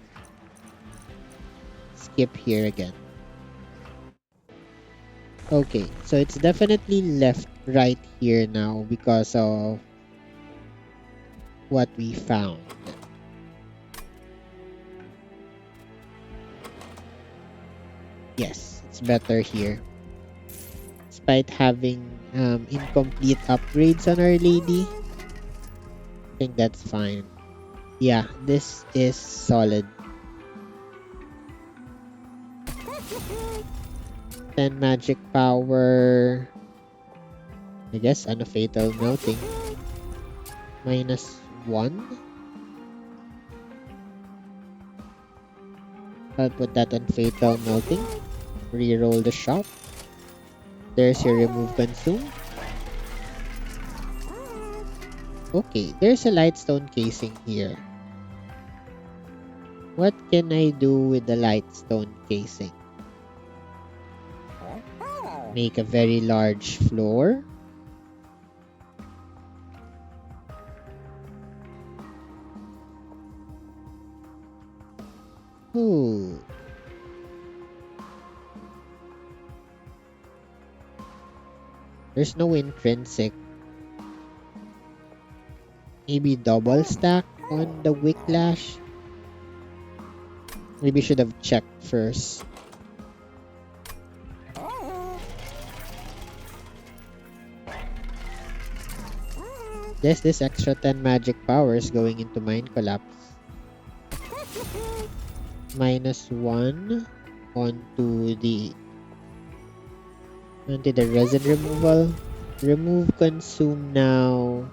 Skip here again. Okay, so it's definitely left right here now because of what we found. Yes, it's better here. Despite having incomplete upgrades on Our Lady, I think that's fine. Yeah, this is solid. 10 magic power. I guess on a fatal melting. -1. I'll put that on fatal melting. Reroll the shop. There's your remove consume. Okay, there's a lightstone casing here. What can I do with the lightstone casing? Make a very large floor. Ooh. There's no intrinsic. Maybe double stack on the Wicklash. Maybe should have checked first. This extra 10 magic power is going into Mind Collapse. -1 onto the resin removal. Remove consume now.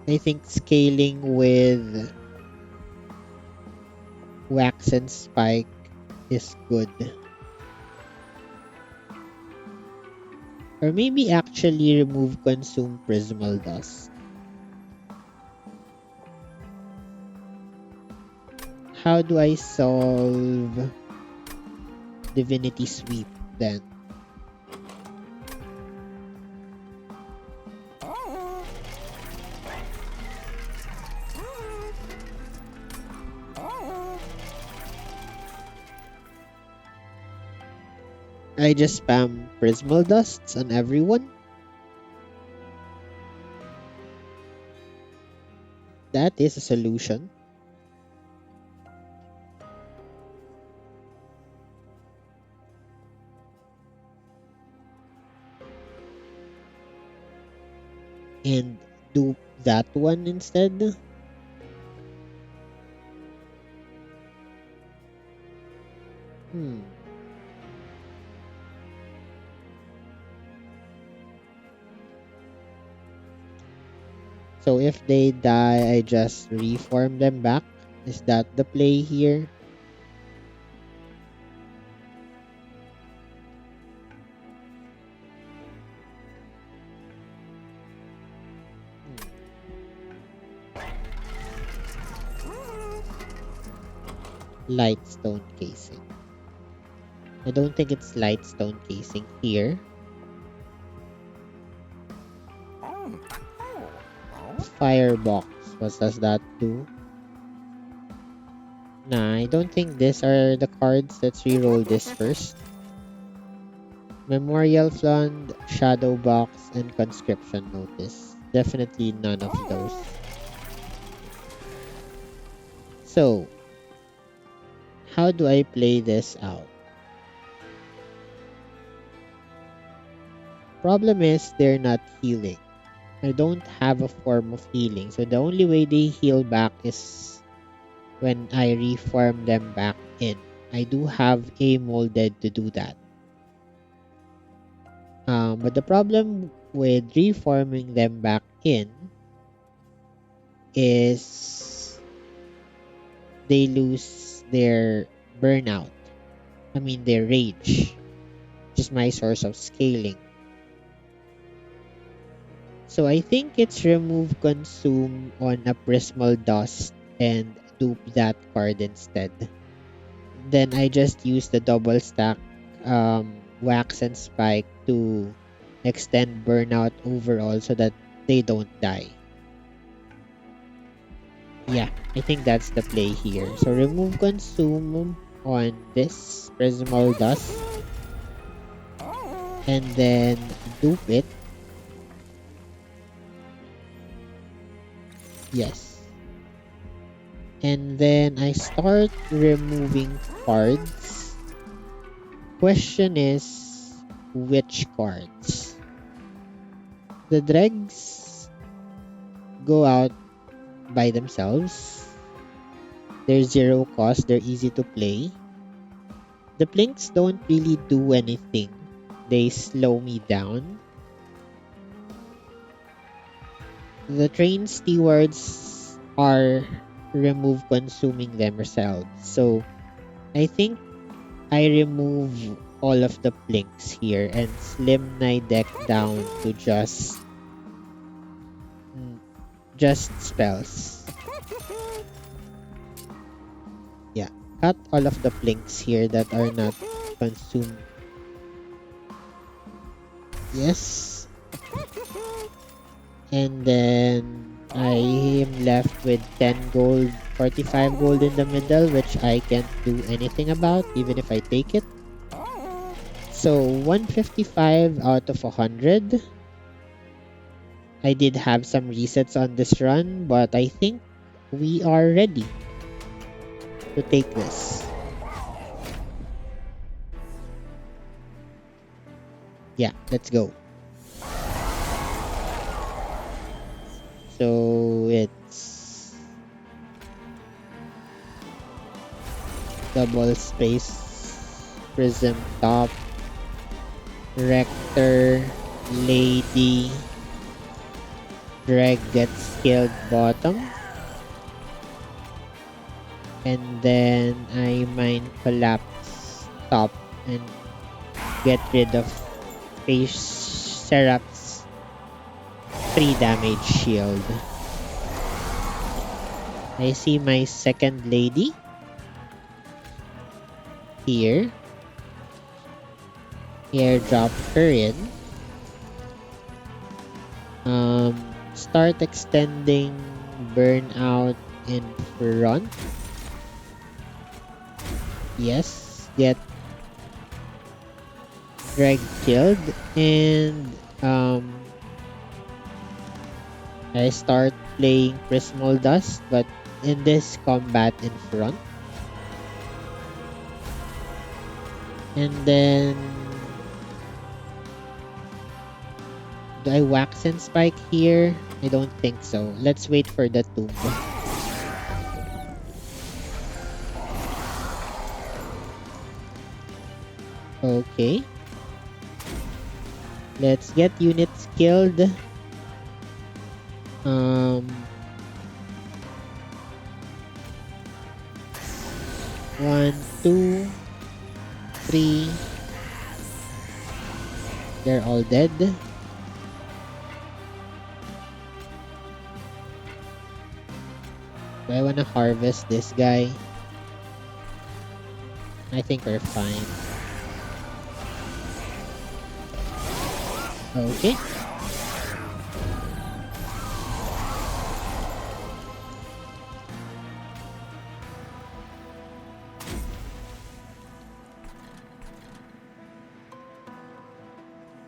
I think scaling with wax and spike is good. Or maybe actually remove consume Prismal dust. How do I solve Divinity Sweep then? I just spam Prismal dusts on everyone. That is a solution. And do that one instead. So if they die, I just reform them back. Is that the play here? Lightstone casing. I don't think it's lightstone casing here. Firebox. What does that do? Nah, I don't think these are the cards. Let's reroll this first. Memorial Fund, Shadow Box, and Conscription Notice. Definitely none of those. So, how do I play this out? Problem is, they're not healing. I don't have a form of healing. So the only way they heal back is when I reform them back in. I do have a molded to do that. But the problem with reforming them back in is they lose their burnout. I mean their rage, which is my source of scaling. So I think it's remove consume on a Prismal dust and dupe that card instead. Then I just use the double stack wax and spike to extend burnout overall so that they don't die. Yeah, I think that's the play here. So remove consume on this Prismal dust and then dupe it. Yes. And then I start removing cards. Question is, which cards? The dregs go out by themselves. They're 0 cost. They're easy to play. The plinks don't really do anything. They slow me down. The train stewards are remove consuming themselves. So I think I remove all of the plinks here and slim my deck down to just spells. Yeah, cut all of the plinks here that are not consumed. Yes. And then I am left with 10 gold, 45 gold in the middle, which I can't do anything about, even if I take it. So 155 out of 100. I did have some resets on this run, but I think we are ready to take this. Yeah, let's go. So it's double space, prism top, rector, lady, drag gets killed bottom, and then I mine collapse top and get rid of face Seraph's 3 damage shield. I see my second lady here. Airdrop her in. Start extending burnout in front. Yes, get drag killed, and I start playing Prismal Dust, but in this combat in front. And then do I wax and spike here? I don't think so. Let's wait for the tomb. Okay. Let's get units killed. 1, 2, 3. They're all dead. Do I want to harvest this guy? I think we're fine. Okay.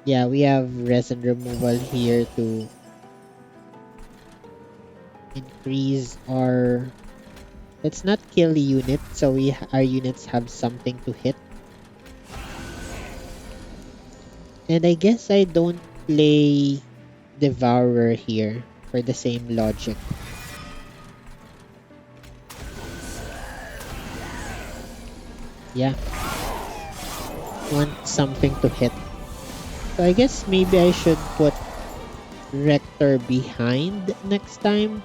Yeah, we have resin removal here to increase our... Let's not kill the unit, so our units have something to hit. And I guess I don't play Devourer here for the same logic. Yeah. Want something to hit. So I guess maybe I should put Rector behind next time.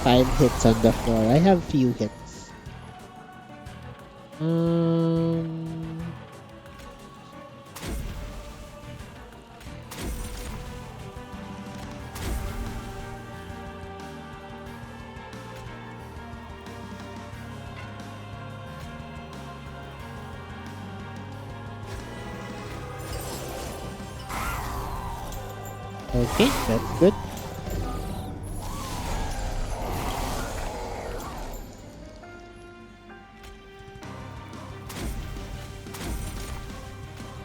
Five hits on the floor. I have few hits. Okay, that's good.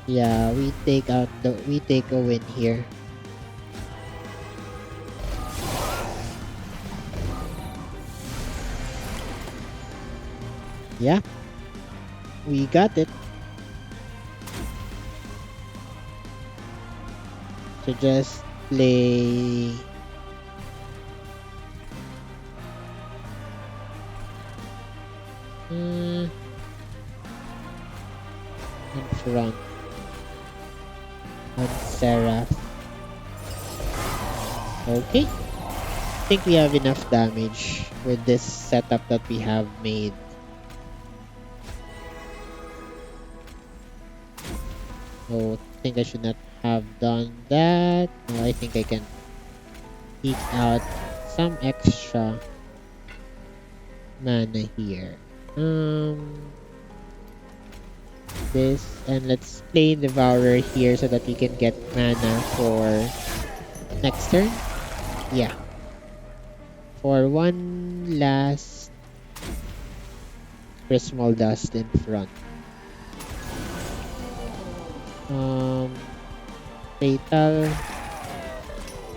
Yeah, we take a win here. Yeah, we got it. So just play in front on Seraph. Okay. I think we have enough damage with this setup that we have made. So I think I should not have done that. No, I think I can eke out some extra mana here. This, and let's play Devourer here so that we can get mana for next turn. Yeah. For one last Prismal Dust in front. Fatal,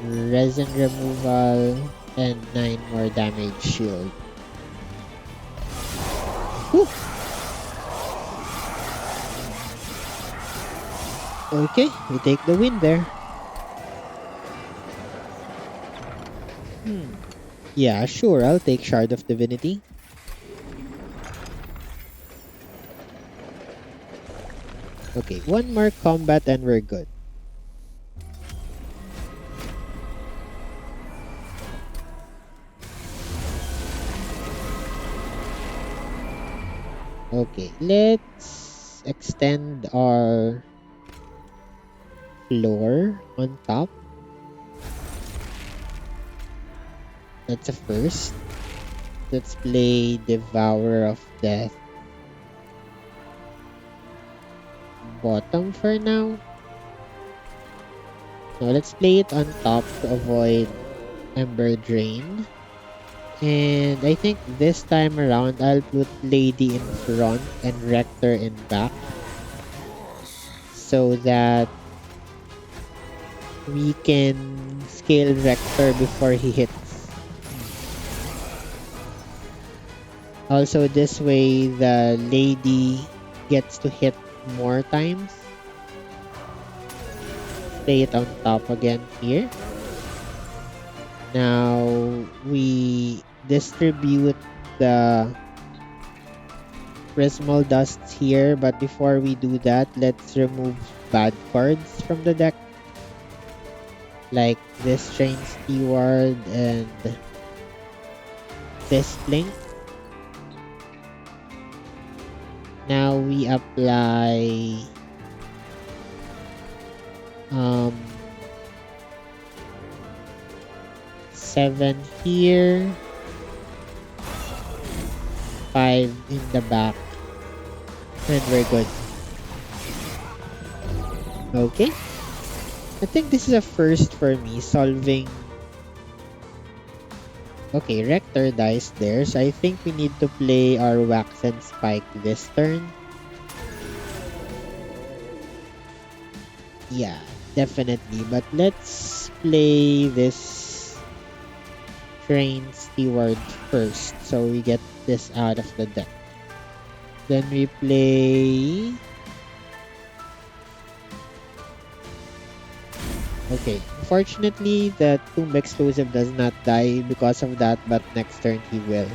Resin Removal, and 9 more damage shield. Whew. Okay, we take the win there. Yeah, sure, I'll take Shard of Divinity. Okay, one more combat and we're good. Okay, let's extend our floor on top. That's a first. Let's play Devourer of Death bottom for now. Now let's play it on top to avoid Ember Drain. And I think this time around, I'll put Lady in front and Rector in back. So that we can scale Rector before he hits. Also, this way, the Lady gets to hit more times. Play it on top again here. Now, we distribute the Prismal Dusts here, but before we do that, let's remove bad cards from the deck. Like this Train Steward and this Blink. Now we apply 7 here, 5 in the back, and we're good. Okay. I think this is a first for me, solving... Okay, Rector dies there, so I think we need to play our Wax and Spike this turn. Yeah, definitely. But let's play this Train Steward first, so we get this out of the deck. Then we play... Okay, unfortunately, the Tomb exclusive does not die because of that, but next turn he will.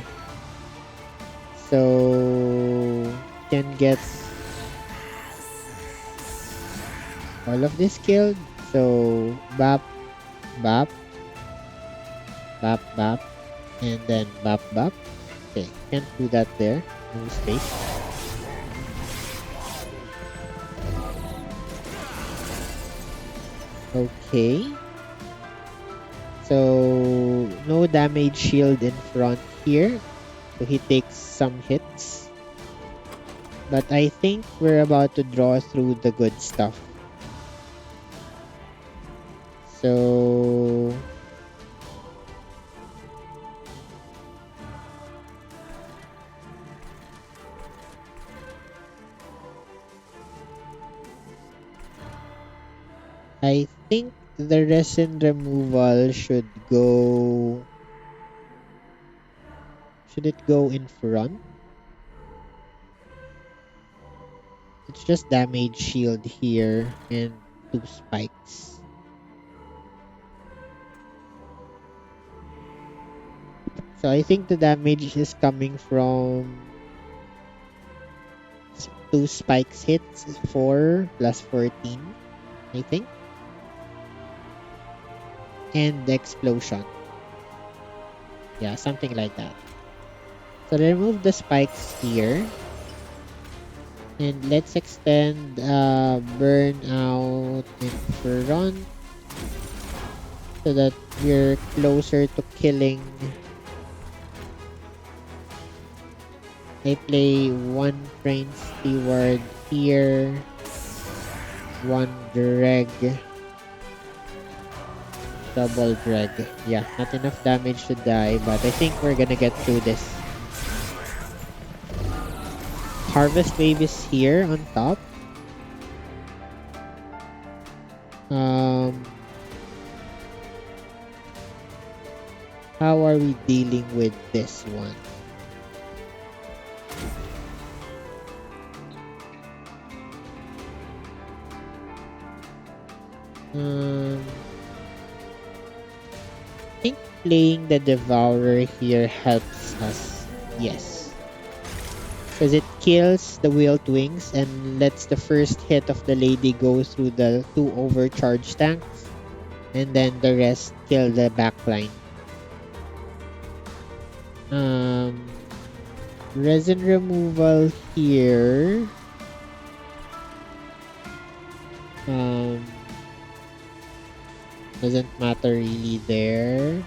So, can get all of this killed. So, bap, bap, bap, bap, and then bap, bap. Okay, can't do that there. No space. Okay. So, no damage shield in front here. So, he takes some hits. But I think we're about to draw through the good stuff. So... I think the resin removal should go... Should it go in front? It's just damage shield here and 2 spikes. So I think the damage is coming from 2 spikes hits, 4 plus 14, I think. And the explosion. Yeah, something like that. So remove the spikes here. And let's extend burnout in front so that we're closer to killing. I play 1 Train Steward here, 1 Dreg, double Dreg. Yeah, not enough damage to die, but I think we're gonna get through this. Harvest Wave is here on top. How are we dealing with this one? I think playing the Devourer here helps us. Yes. Because it kills the Wheeled Wings and lets the first hit of the lady go through the 2 overcharged tanks. And then the rest kill the backline. Resin removal here. Doesn't matter really there.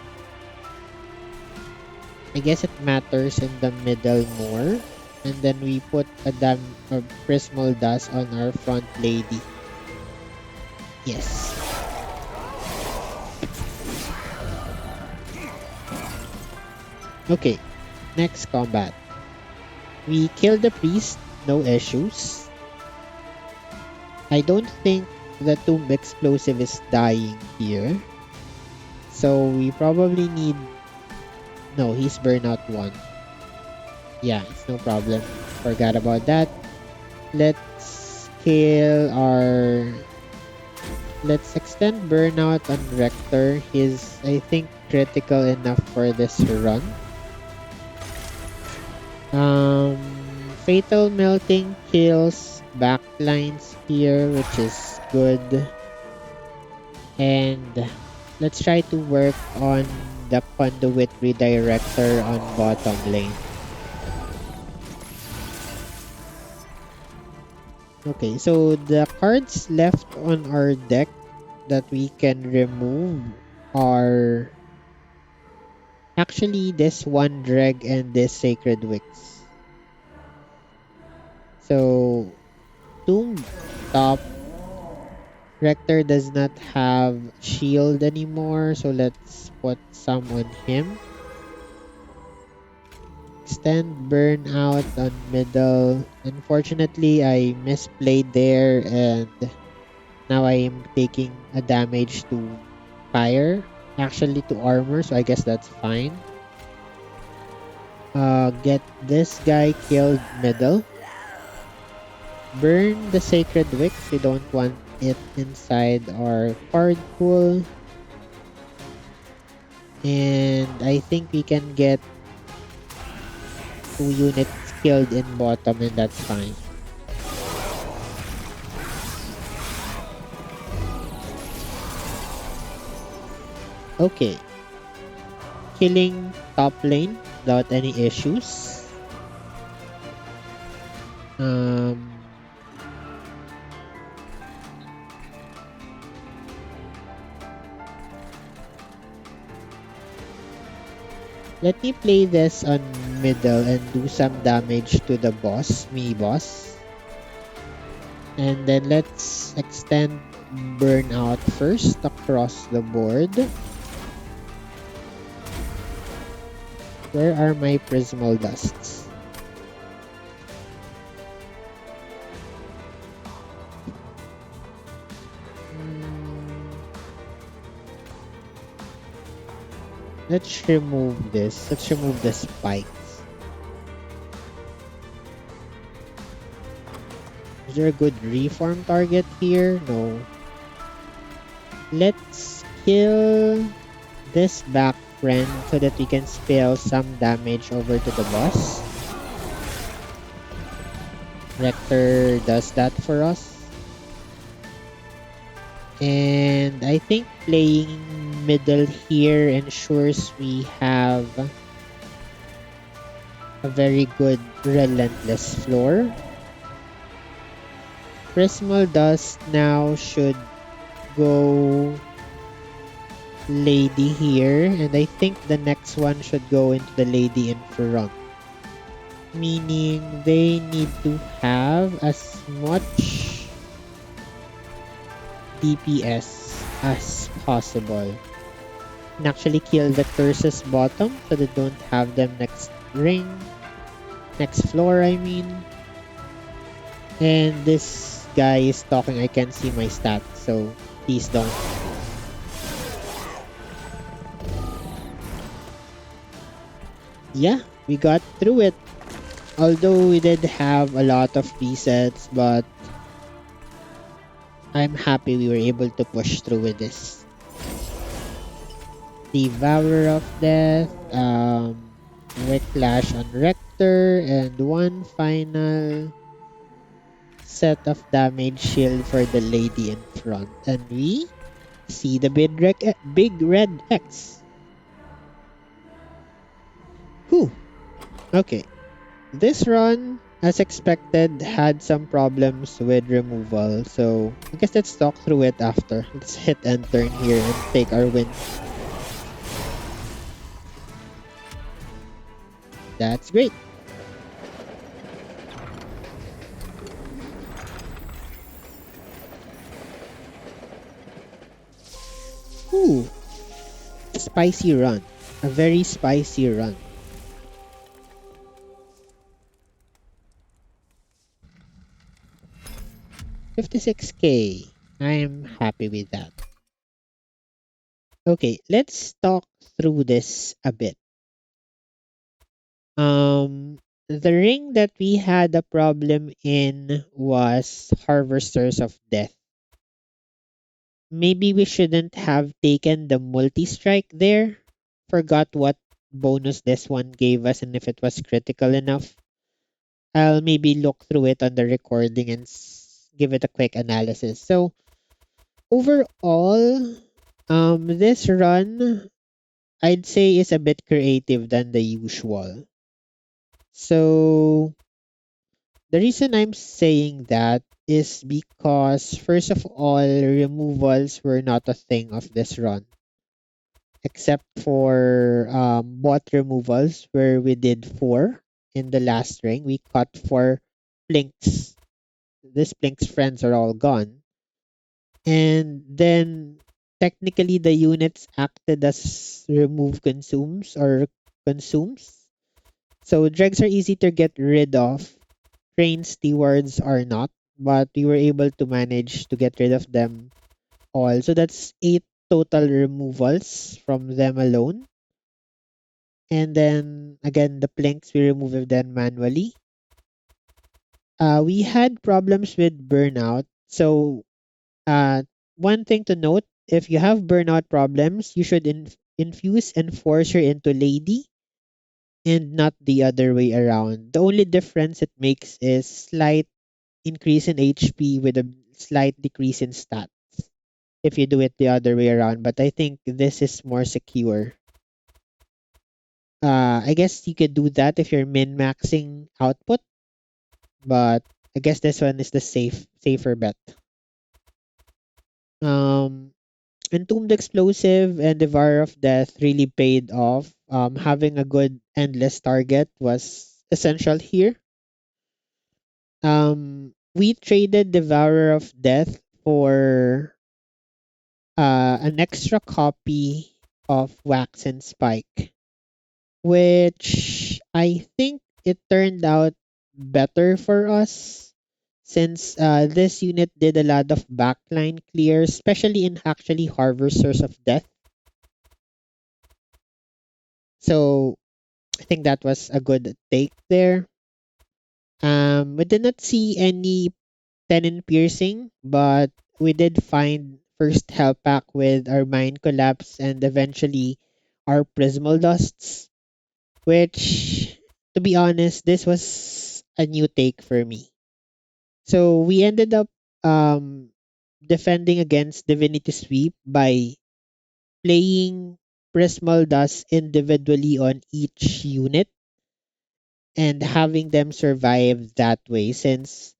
I guess it matters in the middle more. And then we put a Prismal dust on our front lady. Yes. Okay, next combat. We kill the priest, no issues. I don't think the Tomb Explosive is dying here. So we probably need... No, he's burnout 1. Yeah, it's no problem. Forgot about that. Let's kill our... Let's extend burnout on Rector. He's, I think, critical enough for this run. Fatal Melting kills backlines here, which is good. And let's try to work on the Conduit Redirector on bottom lane. Okay, so the cards left on our deck that we can remove are actually this 1 Dreg and this Sacred Wicks. So, Tomb top. Rector does not have shield anymore, so let's put some on him. Extend burnout on middle. Unfortunately, I misplayed there and now I am taking a damage to fire. Actually to armor, so I guess that's fine. Get this guy killed middle. Burn the Sacred Wicks. We don't want it inside our card pool. And I think we can get 2 units killed in bottom and that's fine. Okay. Killing top lane without any issues. Let me play this on middle and do some damage to the boss, mini boss. And then let's extend burnout first across the board. Where are my Prismal dusts? Let's remove this. Let's remove the spikes. Is there a good reform target here? No. Let's kill this back friend so that we can spill some damage over to the boss. Rector does that for us. And I think playing middle here ensures we have a very good relentless floor. Prismal dust now should go lady here, and I think the next one should go into the lady in front. Meaning they need to have as much DPS as possible. And actually kill the curses bottom so they don't have them next ring. Next floor, I mean. And this guy is talking, I can see my stats, so please don't. Yeah, we got through it. Although we did have a lot of resets, but I'm happy we were able to push through with this. Devourer of Death, Whiplash on Rector, and one final set of damage shield for the lady in front. And we see the big red X. Whew. Okay. This run, as expected, had some problems with removal. So I guess let's talk through it after. Let's hit and turn here and take our win. That's great. Ooh. Spicy run. A very spicy run. 56k. I am happy with that. Okay, let's talk through this a bit. The ring that we had a problem in was Harvesters of Death. Maybe we shouldn't have taken the multi-strike there. Forgot what bonus this one gave us and if it was critical enough. I'll maybe look through it on the recording and give it a quick analysis. So overall, this run I'd say is a bit creative than the usual. So the reason I'm saying that is because first of all, removals were not a thing of this run. Except for bot removals where we did 4 in the last ring. We cut 4 Blinks. This Blink's friends are all gone. And then technically the units acted as remove consumes or consumes. So dregs are easy to get rid of. Train stewards are not, but we were able to manage to get rid of them all. So that's 8 total removals from them alone. And then again, the planks we remove them manually. We had problems with burnout. So one thing to note, if you have burnout problems, you should infuse Enforcer into Lady and not the other way around. The only difference it makes is slight increase in HP with a slight decrease in stats if you do it the other way around. But I think this is more secure. I guess you could do that if you're min-maxing output, but I guess this one is the safer bet. Um, Entombed Explosive and Devourer of Death really paid off. Having a good endless target was essential here. We traded Devourer of Death for an extra copy of Wax and Spike, which I think it turned out better for us since this unit did a lot of backline clears, especially in actually Harvesters of Death. So I think that was a good take there. We did not see any tenon piercing, but we did find first help pack with our mind collapse and eventually our prismal dusts, which, to be honest, this was a new take for me. So we ended up um, defending against Divinity Sweep by playing Prismal Dust individually on each unit and having them survive that way since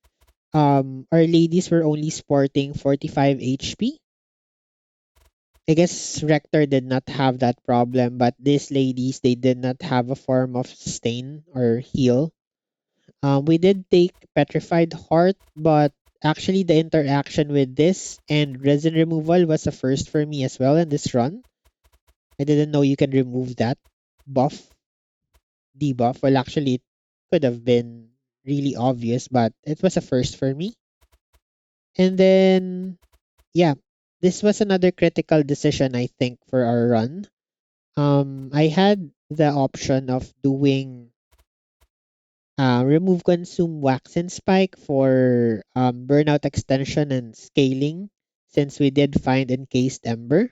our ladies were only sporting 45 HP. I guess Rector did not have that problem, but these ladies they did not have a form of sustain or heal. We did take Petrified Heart, but actually the interaction with this and resin removal was a first for me as well in this run. I didn't know you can remove that buff, debuff. Well, actually, it could have been really obvious, but it was a first for me. And then, yeah, this was another critical decision, I think, for our run. I had the option of doing remove consume wax and spike for burnout extension and scaling since we did find encased ember.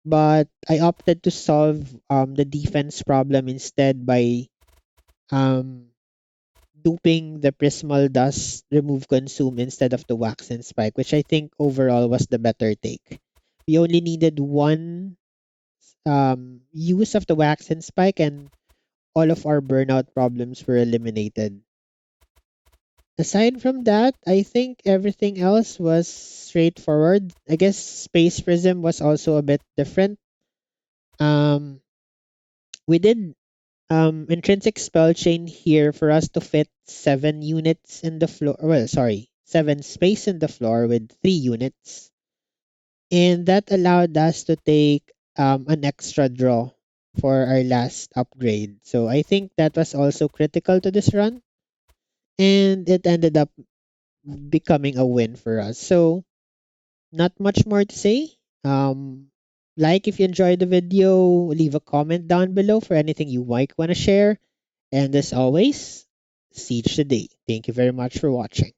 But I opted to solve the defense problem instead by um, duping the prismal dust remove consume instead of the wax and spike, which I think overall was the better take. We only needed one use of the wax and spike, and all of our burnout problems were eliminated. Aside from that, I think everything else was straightforward. I guess Space Prism was also a bit different. Um, we did intrinsic spell chain here for us to fit 7 units in the floor. Well, sorry, 7 space in the floor with 3 units, and that allowed us to take an extra draw for our last upgrade. So I think that was also critical to this run, and it ended up becoming a win for us. So not much more to say. Like if you enjoyed the video, leave a comment down below for anything you might want to share. And as always, siege the day. Thank you very much for watching.